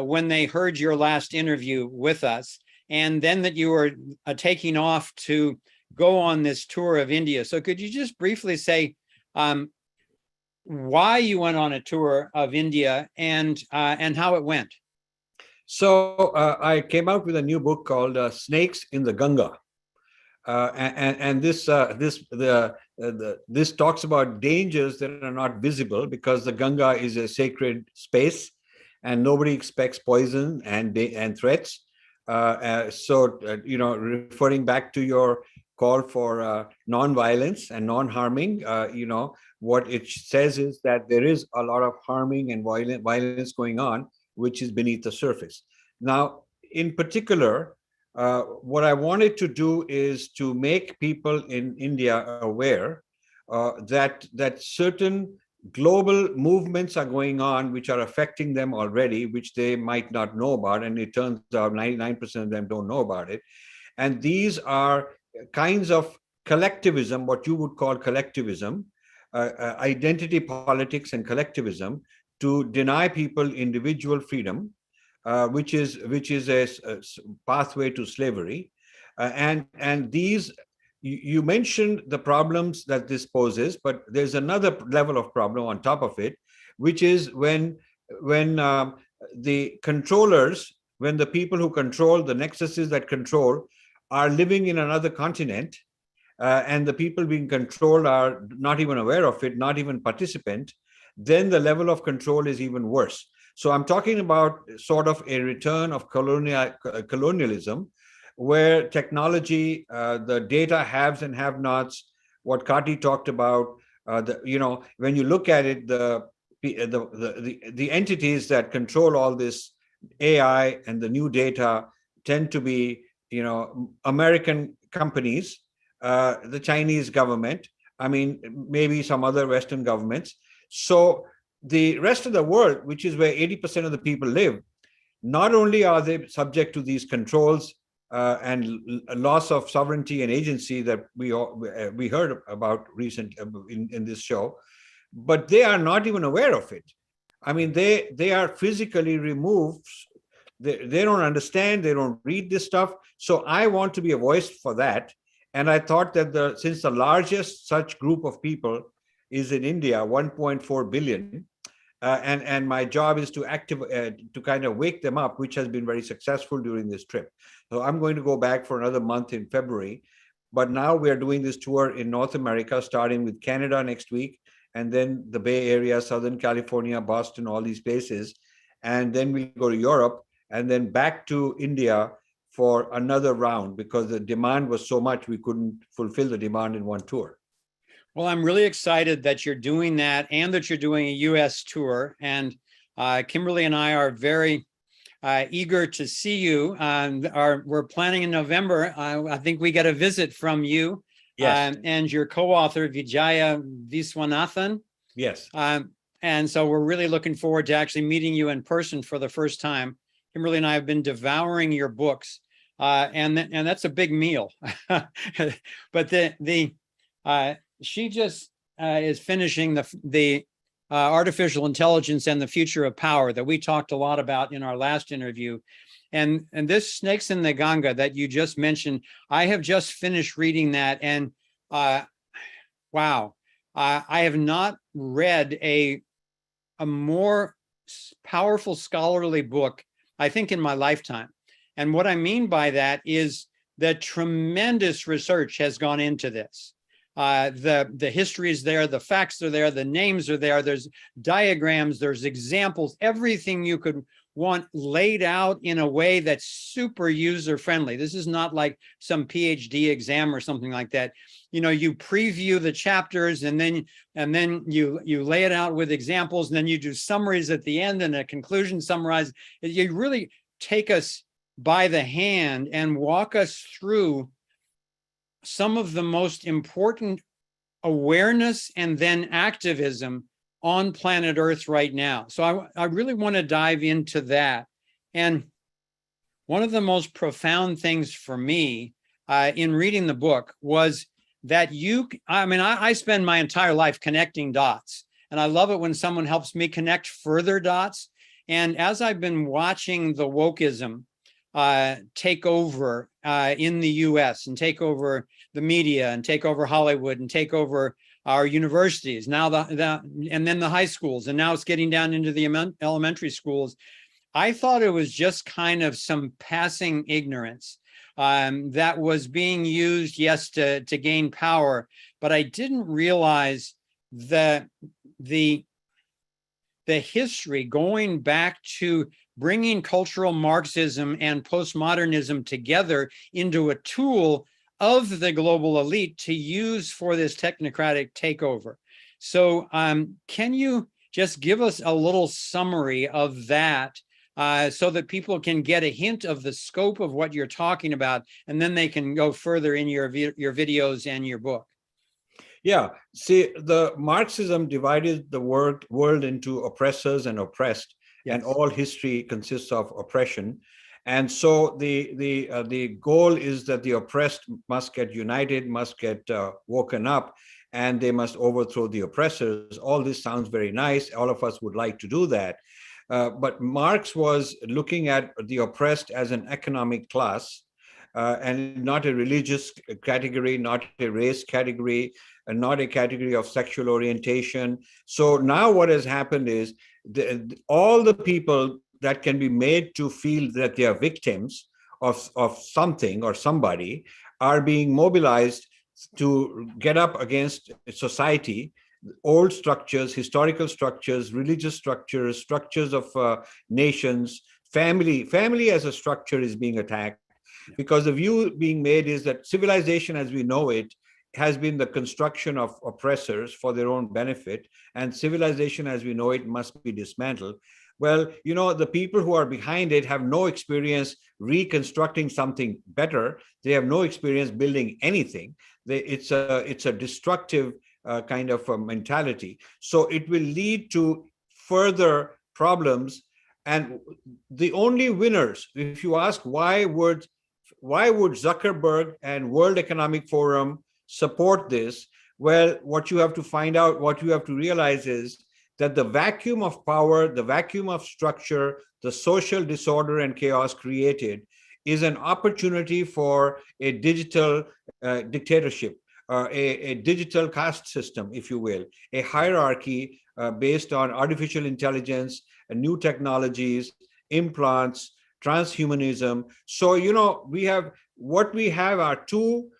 when they heard your last interview with us, and then that you were taking off to go on this tour of India. So could you just briefly say why you went on a tour of India and how it went? So I came out with a new book called Snakes in the Ganga. This talks about dangers that are not visible, because the Ganga is a sacred space and nobody expects poison and threats. Referring back to your call for non-violence and non-harming, what it says is that there is a lot of harming and violence going on, which is beneath the surface. Now, in particular, what I wanted to do is to make people in India aware that certain global movements are going on which are affecting them already, which they might not know about. And it turns out 99% of them don't know about it. And these are kinds of collectivism, what you would call collectivism, identity politics and collectivism, to deny people individual freedom, which is a pathway to slavery. And these, you mentioned the problems that this poses, but there's another level of problem on top of it, which is when the controllers, when the people who control, the nexuses that control, are living in another continent, and the people being controlled are not even aware of it, not even participant, then the level of control is even worse. So I'm talking about sort of a return of colonialism, where technology, the data haves and have-nots, what Kati talked about, when you look at it, the entities that control all this AI and the new data tend to be, American companies, the Chinese government, maybe some other Western governments. So the rest of the world, which is where 80% of the people live, not only are they subject to these controls and loss of sovereignty and agency that we heard about recent in this show, but they are not even aware of it. I mean, they are physically removed. They don't understand. They don't read this stuff. So I want to be a voice for that. And I thought that since the largest such group of people is in India, 1.4 billion, and my job is to kind of wake them up, which has been very successful during this trip. So I'm going to go back for another month in February. But now we are doing this tour in North America, starting with Canada next week, and then the Bay Area, Southern California, Boston, all these places. And then we'll go to Europe and then back to India for another round, because the demand was so much, we couldn't fulfill the demand in one tour. Well, I'm really excited that you're doing that and that you're doing a U.S. tour. And Kimberly and I are very eager to see you. We're planning in November. I think we get a visit from you. Yes. And your co-author, Vijaya Viswanathan. Yes. And so we're really looking forward to actually meeting you in person for the first time. Kimberly and I have been devouring your books, and that's a big meal. But she just is finishing the artificial intelligence and the future of power that we talked a lot about in our last interview. And this Snakes in the Ganga that you just mentioned, I have just finished reading that, and wow, I have not read a more powerful scholarly book, I think, in my lifetime. And what I mean by that is that tremendous research has gone into this. The history is there, the facts are there, the names are there, there's diagrams, there's examples, everything you could want laid out in a way that's super user friendly. This is not like some PhD exam or something like that. You know, you preview the chapters and then you lay it out with examples, and then you do summaries at the end and a conclusion summarize. You really take us by the hand and walk us through some of the most important awareness and then activism on planet Earth right now. So I really want to dive into that. And one of the most profound things for me in reading the book was that I spend my entire life connecting dots, and I love it when someone helps me connect further dots. And as I've been watching the wokeism take over in the US and take over the media and take over Hollywood and take over our universities, now and then the high schools, and now it's getting down into the elementary schools, I thought it was just kind of some passing ignorance that was being used, yes, to gain power, but I didn't realize that the history going back to bringing cultural Marxism and postmodernism together into a tool of the global elite to use for this technocratic takeover. So can you just give us a little summary of that so that people can get a hint of the scope of what you're talking about, and then they can go further in your videos and your book? Yeah, see, the Marxism divided the world into oppressors and oppressed, yes. And all history consists of oppression. And so the goal is that the oppressed must get united, must get woken up, and they must overthrow the oppressors. All this sounds very nice. All of us would like to do that. But Marx was looking at the oppressed as an economic class, and not a religious category, not a race category, and not a category of sexual orientation. So now what has happened is all the people that can be made to feel that they are victims of something or somebody are being mobilized to get up against society, old structures, historical structures, religious structures, structures of nations. Family as a structure is being attacked, because the view being made is that civilization as we know it has been the construction of oppressors for their own benefit, and civilization as we know it must be dismantled. Well, you know, the people who are behind it have no experience reconstructing something better. They have no experience building anything. It's a destructive kind of a mentality. So it will lead to further problems. And the only winners, if you ask why would would Zuckerberg and World Economic Forum support this? Well, what you have to find out, what you have to realize is that the vacuum of power, the vacuum of structure, the social disorder and chaos created is an opportunity for a digital dictatorship, a digital caste system, if you will, a hierarchy based on artificial intelligence, new technologies, implants, transhumanism. So, we have are two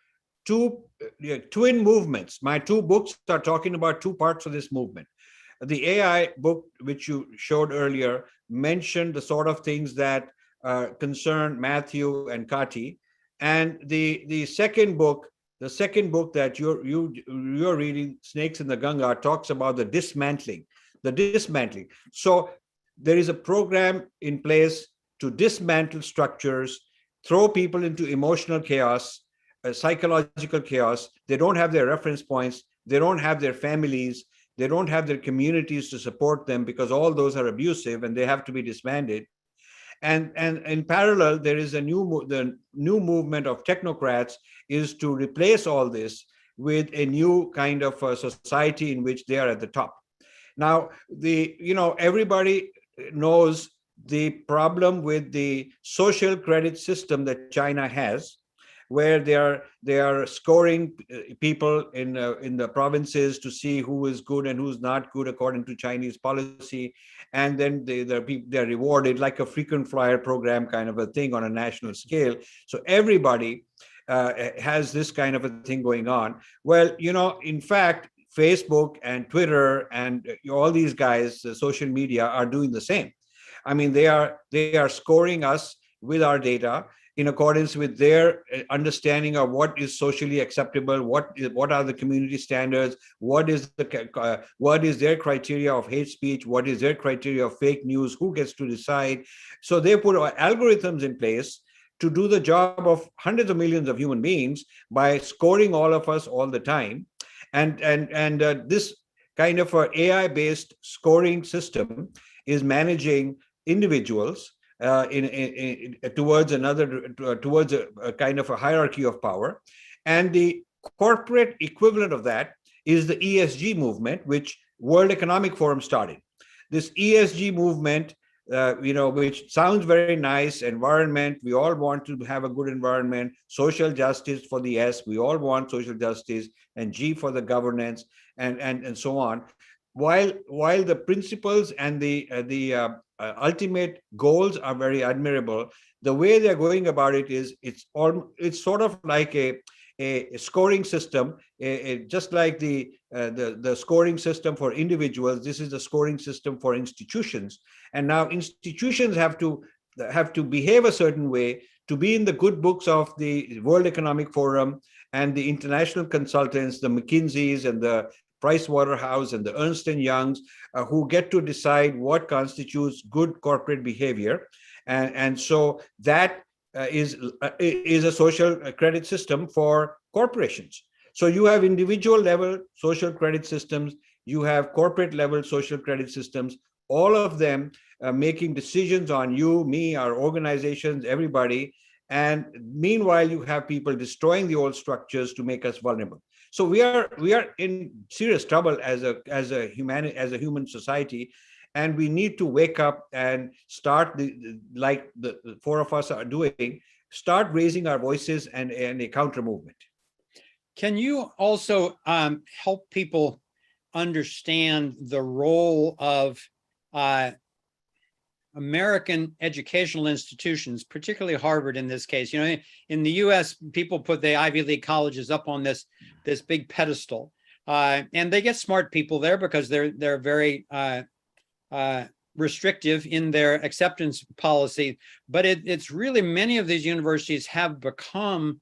twin movements. My two books are talking about two parts of this movement. The AI book, which you showed earlier, mentioned the sort of things that concern Matthew and Kati, and the second book that you're reading, Snakes in the Ganga, talks about the dismantling. So there is a program in place to dismantle structures, throw people into emotional chaos, psychological chaos. They don't have their reference points. They don't have their families. They don't have their communities to support them because all those are abusive and they have to be disbanded. And in parallel, there is the new movement of technocrats is to replace all this with a new kind of society in which they are at the top. Now, everybody knows the problem with the social credit system that China has, where they are scoring people in the provinces to see who is good and who's not good according to Chinese policy, and then they're rewarded like a frequent flyer program kind of a thing on a national scale. So everybody has this kind of a thing going on. Well, in fact, Facebook and Twitter and all these guys, social media, are doing the same. I mean, they are scoring us with our data in accordance with their understanding of what is socially acceptable, what are the community standards, what is their criteria of hate speech, what is their criteria of fake news, who gets to decide. So they put algorithms in place to do the job of hundreds of millions of human beings by scoring all of us all the time. And this kind of a AI-based scoring system is managing individuals towards a kind of a hierarchy of power. And the corporate equivalent of that is the ESG movement, which World Economic Forum started. This ESG movement, which sounds very nice, environment, we all want to have a good environment, social justice for the S, we all want social justice, and G for the governance, and so on. While the principles and the ultimate goals are very admirable, the way they're going about it is it's sort of like a scoring system, just like the scoring system for individuals. This is the scoring system for institutions, and now institutions have to behave a certain way to be in the good books of the World Economic Forum and the international consultants, the McKinseys and the Price Waterhouse and the Ernst & Youngs, who get to decide what constitutes good corporate behavior. And so that is a social credit system for corporations. So you have individual level social credit systems, you have corporate level social credit systems, all of them making decisions on you, me, our organizations, everybody. And meanwhile, you have people destroying the old structures to make us vulnerable. So we are in serious trouble as a human society, and we need to wake up and start like the four of us are doing, start raising our voices and a counter movement. Can you also help people understand the role of American educational institutions, particularly Harvard in this case? In the US, people put the Ivy League colleges up on this big pedestal, and they get smart people there because they're very restrictive in their acceptance policy. But it's really, many of these universities have become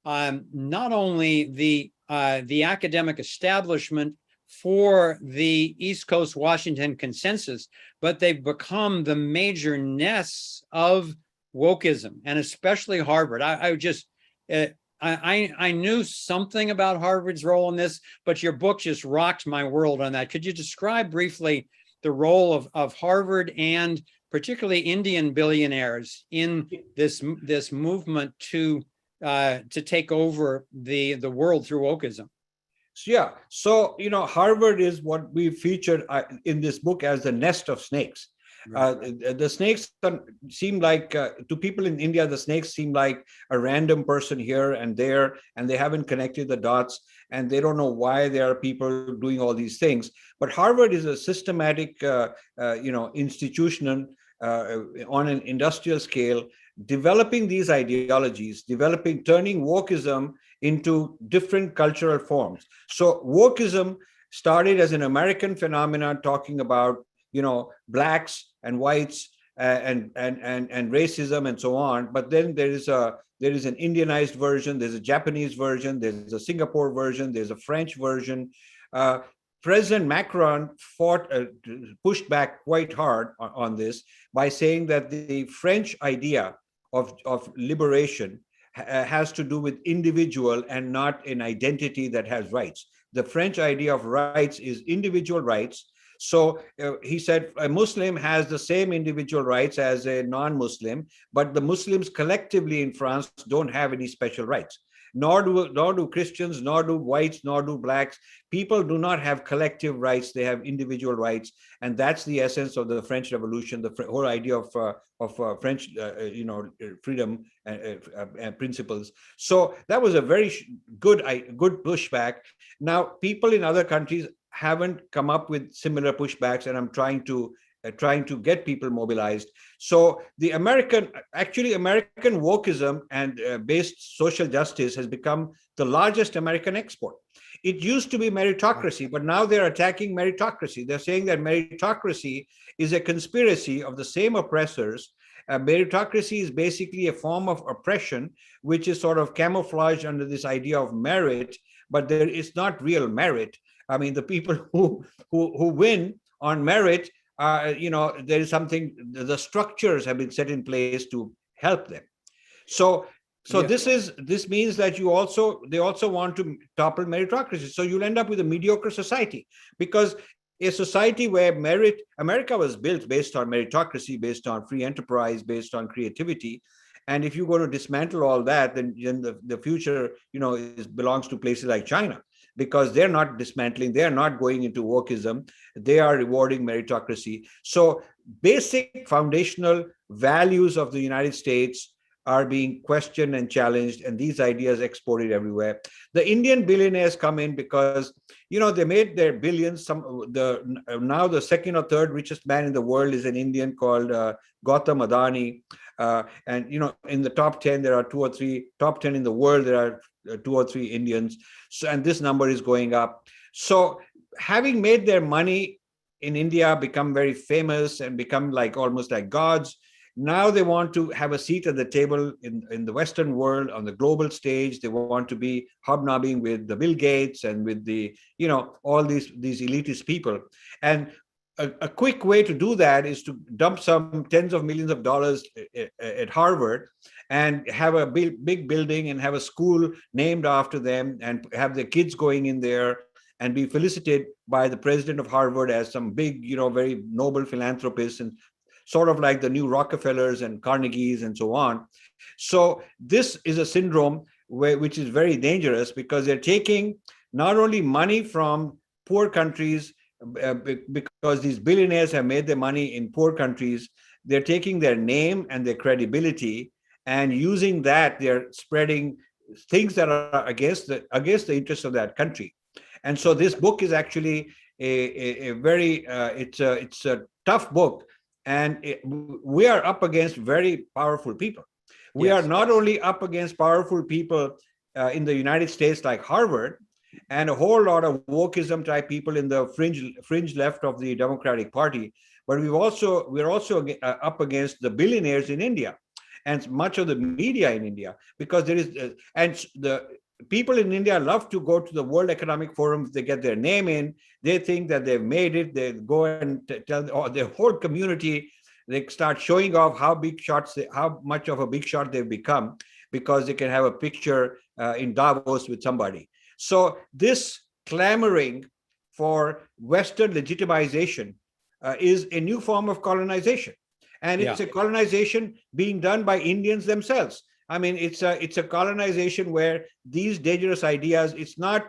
not only the academic establishment for the East Coast Washington consensus, but they've become the major nests of wokeism, and especially Harvard. I knew something about Harvard's role in this, but your book just rocked my world on that. Could you describe briefly the role of Harvard and particularly Indian billionaires in this movement to to take over the world through wokeism. So, yeah. So, Harvard is what we featured in this book as the nest of snakes. The snakes seem like, to people in India, the snakes seem like a random person here and there, and they haven't connected the dots, and they don't know why there are people doing all these things. But Harvard is a systematic, institution on an industrial scale, developing these ideologies, turning wokeism into different cultural forms. So wokeism started as an American phenomenon, talking about, blacks and whites and racism and so on. But then there is an Indianized version, there's a Japanese version, there's a Singapore version, there's a French version. President Macron pushed back quite hard on this by saying that the French idea of liberation has to do with individual and not an identity that has rights. The French idea of rights is individual rights. So he said a Muslim has the same individual rights as a non-Muslim, but the Muslims collectively in France don't have any special rights. Nor do Christians, nor do whites, nor do blacks. People do not have collective rights. They have individual rights. And that's the essence of the French Revolution, the whole idea of French, freedom and principles. So that was a very good pushback. Now, people in other countries haven't come up with similar pushbacks, and I'm trying to get people mobilized. So the American wokeism and based social justice has become the largest American export. It used to be meritocracy, but now they're attacking meritocracy. They're saying that meritocracy is a conspiracy of the same oppressors. Meritocracy is basically a form of oppression, which is sort of camouflaged under this idea of merit, but there is not real merit. I mean, the people who win on merit, there is something, the structures have been set in place to help them. So this means that they also want to topple meritocracy. So you'll end up with a mediocre society, because a society where America was built based on meritocracy, based on free enterprise, based on creativity. And if you go to dismantle all that, then the future, belongs to places like China, because they're not dismantling, they're not going into wokeism, they are rewarding meritocracy. So basic foundational values of the United States are being questioned and challenged, and these ideas exported everywhere. The Indian billionaires come in because, they made their billions. Now the second or third richest man in the world is an Indian called Gautam Adani. And in the top 10, there are top 10 in the world, there are 2 or 3 Indians. So, and this number is going up. So having made their money in India, become very famous and become almost like gods, now they want to have a seat at the table in the Western world, on the global stage. They want to be hobnobbing with the Bill Gates and with the, all these elitist people. And a quick way to do that is to dump some tens of millions of dollars at Harvard and have a big building and have a school named after them and have their kids going in there and be felicitated by the president of Harvard as some big, very noble philanthropist, and sort of like the new Rockefellers and Carnegies and so on. So this is a syndrome which is very dangerous, because they're taking not only money from poor countries, because these billionaires have made their money in poor countries, they're taking their name and their credibility, and using that, they're spreading things that are against the interests of that country. And so this book is actually a very, it's a tough book. And we are up against very powerful people. We are not only up against powerful people in the United States like Harvard, and a whole lot of wokeism type people in the fringe left of the Democratic Party, but we're also up against the billionaires in India and much of the media in India, because there is and the people in India love to go to the World Economic Forum. They get their name in, they think that they've made it. They go and tell their whole community. They start showing off how much of a big shot they've become, because they can have a picture in Davos with somebody. So this clamoring for Western legitimization is a new form of colonization. And it's a colonization being done by Indians themselves. I mean, it's a colonization where these dangerous ideas, it's not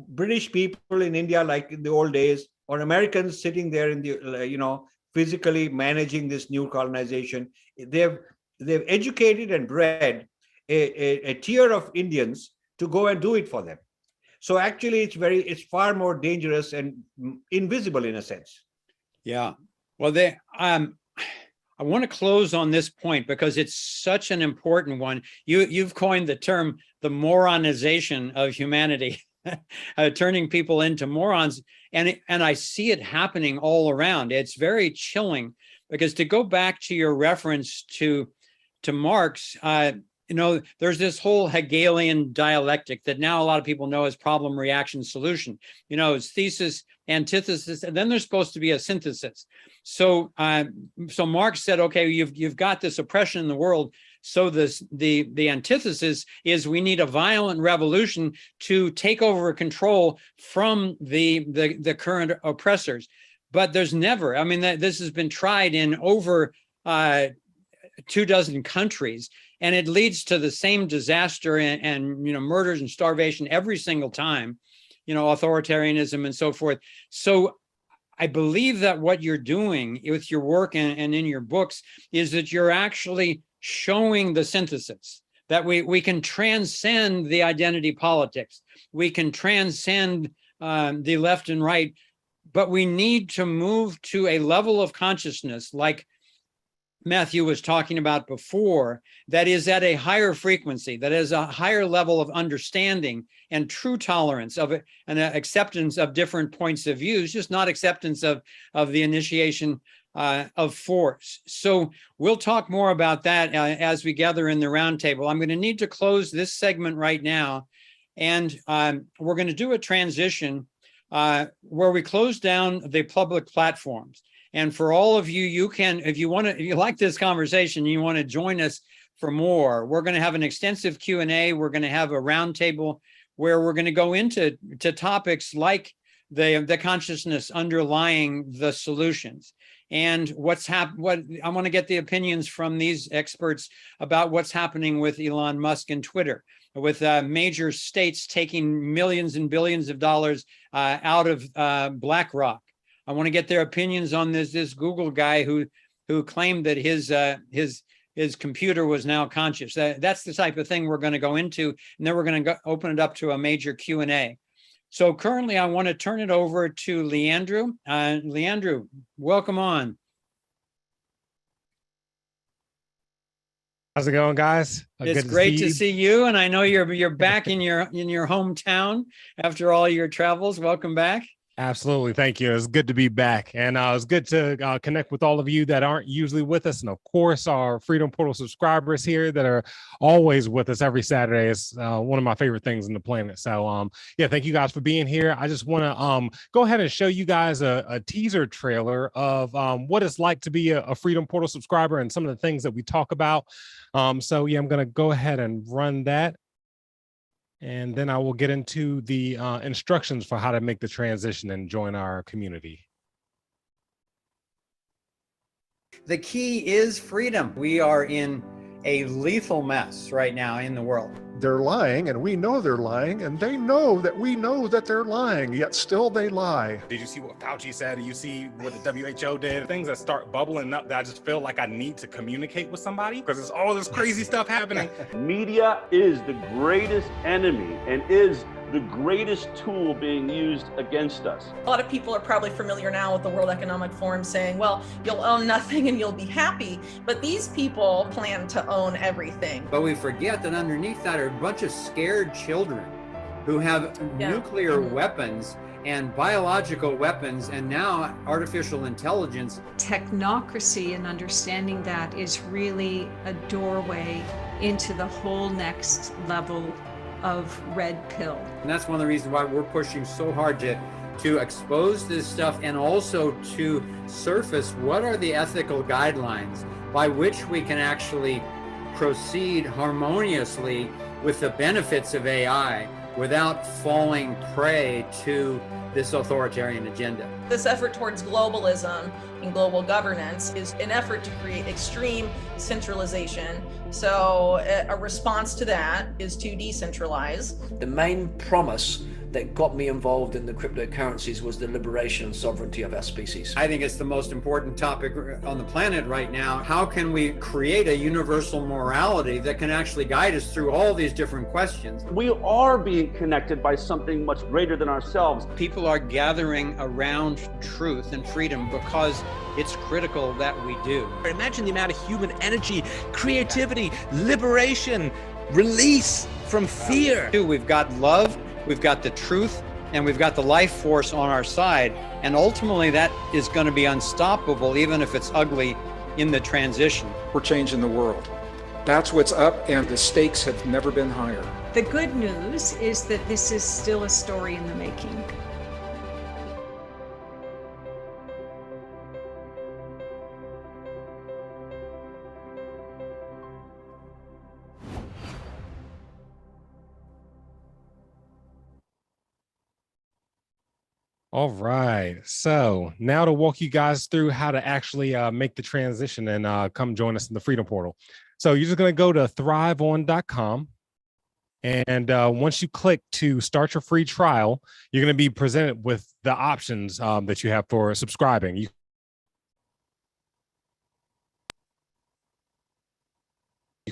British people in India like in the old days, or Americans sitting there in the, physically managing this new colonization. They've educated and bred a tier of Indians to go and do it for them. So actually, it's far more dangerous and invisible in a sense. Yeah. Well, I want to close on this point because it's such an important one. You've coined the term the moronization of humanity, turning people into morons, and I see it happening all around. It's very chilling because to go back to your reference to Marx, there's this whole Hegelian dialectic that now a lot of people know as problem, reaction, solution. It's thesis, antithesis, and then there's supposed to be a synthesis. So Marx said, okay, you've got this oppression in the world. So the antithesis is we need a violent revolution to take over control from the current oppressors. But there's never, this has been tried in over 24 countries, and it leads to the same disaster and murders and starvation every single time, authoritarianism and so forth. So I believe that what you're doing with your work and in your books is that you're actually showing the synthesis, that we can transcend the identity politics. We can transcend the left and right, but we need to move to a level of consciousness like Matthew was talking about before, that is at a higher frequency, that is a higher level of understanding and true tolerance of it, and acceptance of different points of views, just not acceptance of the initiation of force. So we'll talk more about that as we gather in the roundtable. I'm going to need to close this segment right now, and we're going to do a transition where we close down the public platforms. And for all of you, you can, if you like this conversation, you want to join us for more, we're going to have an extensive Q&A. We're going to have a roundtable where we're going to go into topics like the consciousness underlying the solutions and what I want to get the opinions from these experts about what's happening with Elon Musk and Twitter, with major states taking millions and billions of dollars out of BlackRock. I want to get their opinions on this Google guy who claimed that his computer was now conscious. That's the type of thing we're going to go into, and then we're going to open it up to a major Q&A. So currently, I want to turn it over to Leandro. Leandro, welcome on. How's it going, guys? It's great to see you, and I know you're back in your hometown after all your travels. Welcome back. Absolutely. Thank you. It's good to be back. And it's good to connect with all of you that aren't usually with us. And of course, our Freedom Portal subscribers here that are always with us every Saturday is one of my favorite things on the planet. So yeah, thank you guys for being here. I just want to go ahead and show you guys a teaser trailer of what it's like to be a Freedom Portal subscriber and some of the things that we talk about. So yeah, I'm going to go ahead and run that. And then I will get into the instructions for how to make the transition and join our community. The key is freedom. We are in a lethal mess right now in the world. They're lying, and we know they're lying, and they know that we know that they're lying, yet still they lie. Did you see what Fauci said? You see what the WHO did? Things that start bubbling up that I just feel like I need to communicate with somebody because there's all this crazy stuff happening. Media is the greatest enemy and is the greatest tool being used against us. A lot of people are probably familiar now with the World Economic Forum saying, well, you'll own nothing and you'll be happy. But these people plan to own everything. But we forget that underneath that are a bunch of scared children who have nuclear weapons and biological weapons and now artificial intelligence. Technocracy and understanding that is really a doorway into the whole next level of red pill. And that's one of the reasons why we're pushing so hard to expose this stuff and also to surface what are the ethical guidelines by which we can actually proceed harmoniously with the benefits of AI without falling prey to this authoritarian agenda. This effort towards globalism and global governance is an effort to create extreme centralization. So a response to that is to decentralize. The main promise that got me involved in the cryptocurrencies was the liberation and sovereignty of our species. I think it's the most important topic on the planet right now. How can we create a universal morality that can actually guide us through all these different questions? We are being connected by something much greater than ourselves. People are gathering around truth and freedom because it's critical that we do. Imagine the amount of human energy, creativity, liberation, release from fear. We've got love, we've got the truth, and we've got the life force on our side. And ultimately that is going to be unstoppable, even if it's ugly in the transition. We're changing the world. That's what's up, and the stakes have never been higher. The good news is that this is still a story in the making. All right. So now to walk you guys through how to actually make the transition and come join us in the Freedom Portal. So you're just going to go to thriveon.com. And once you click to start your free trial, you're going to be presented with the options that you have for subscribing. You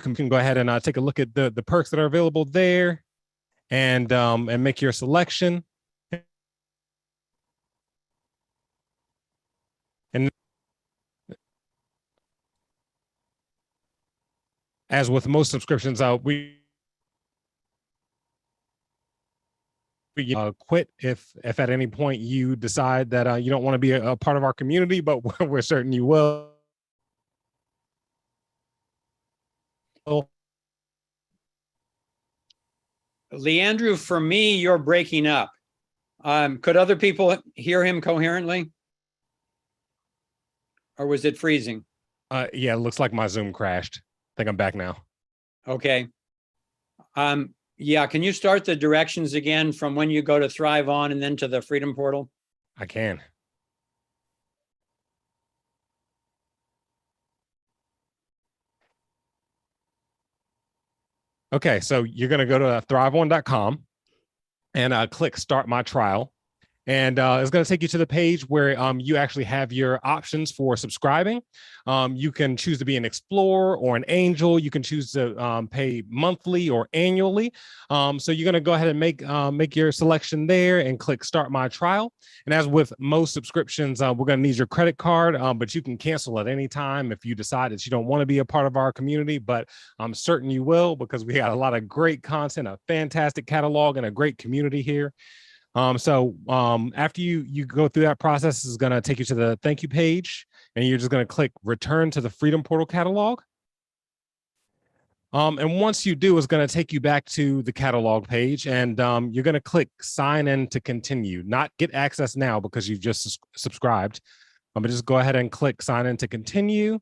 can go ahead and take a look at the perks that are available there and make your selection. And as with most subscriptions, we quit if at any point you decide that you don't want to be a part of our community, but we're certain you will. Leandro, for me, you're breaking up. Could other people hear him coherently? Or was it freezing? Yeah, it looks like my Zoom crashed. I think I'm back now. Okay. Yeah, can you start the directions again from when you go to Thrive On and then to the Freedom Portal? I can. Okay, so you're going to go to thriveon.com and click Start My Trial. And it's going to take you to the page where you actually have your options for subscribing. You can choose to be an explorer or an angel. You can choose to pay monthly or annually. So you're going to go ahead and make your selection there and click Start My Trial. And as with most subscriptions, we're going to need your credit card, but you can cancel at any time if you decide that you don't want to be a part of our community. But I'm certain you will, because we got a lot of great content, a fantastic catalog, and a great community here. So after you go through that process, is going to take you to the thank you page, and you're just going to click return to the Freedom Portal catalog. And once you do, it's going to take you back to the catalog page, and you're going to click sign in to continue, not get access now because you've just subscribed. But just go ahead and click sign in to continue.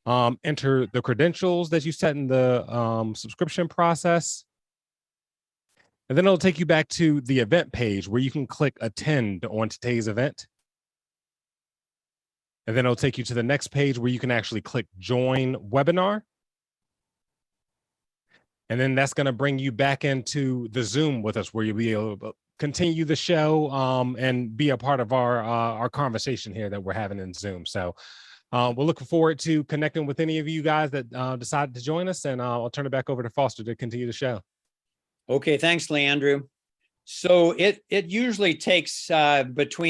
Enter the credentials that you set in the subscription process. And then it'll take you back to the event page where you can click attend on today's event. And then it'll take you to the next page where you can actually click join webinar. And then that's going to bring you back into the Zoom with us, where you'll be able to continue the show and be a part of our conversation here that we're having in Zoom. So we're looking forward to connecting with any of you guys that decided to join us. And I'll turn it back over to Foster to continue the show. Okay, thanks, Leandro. So it usually takes between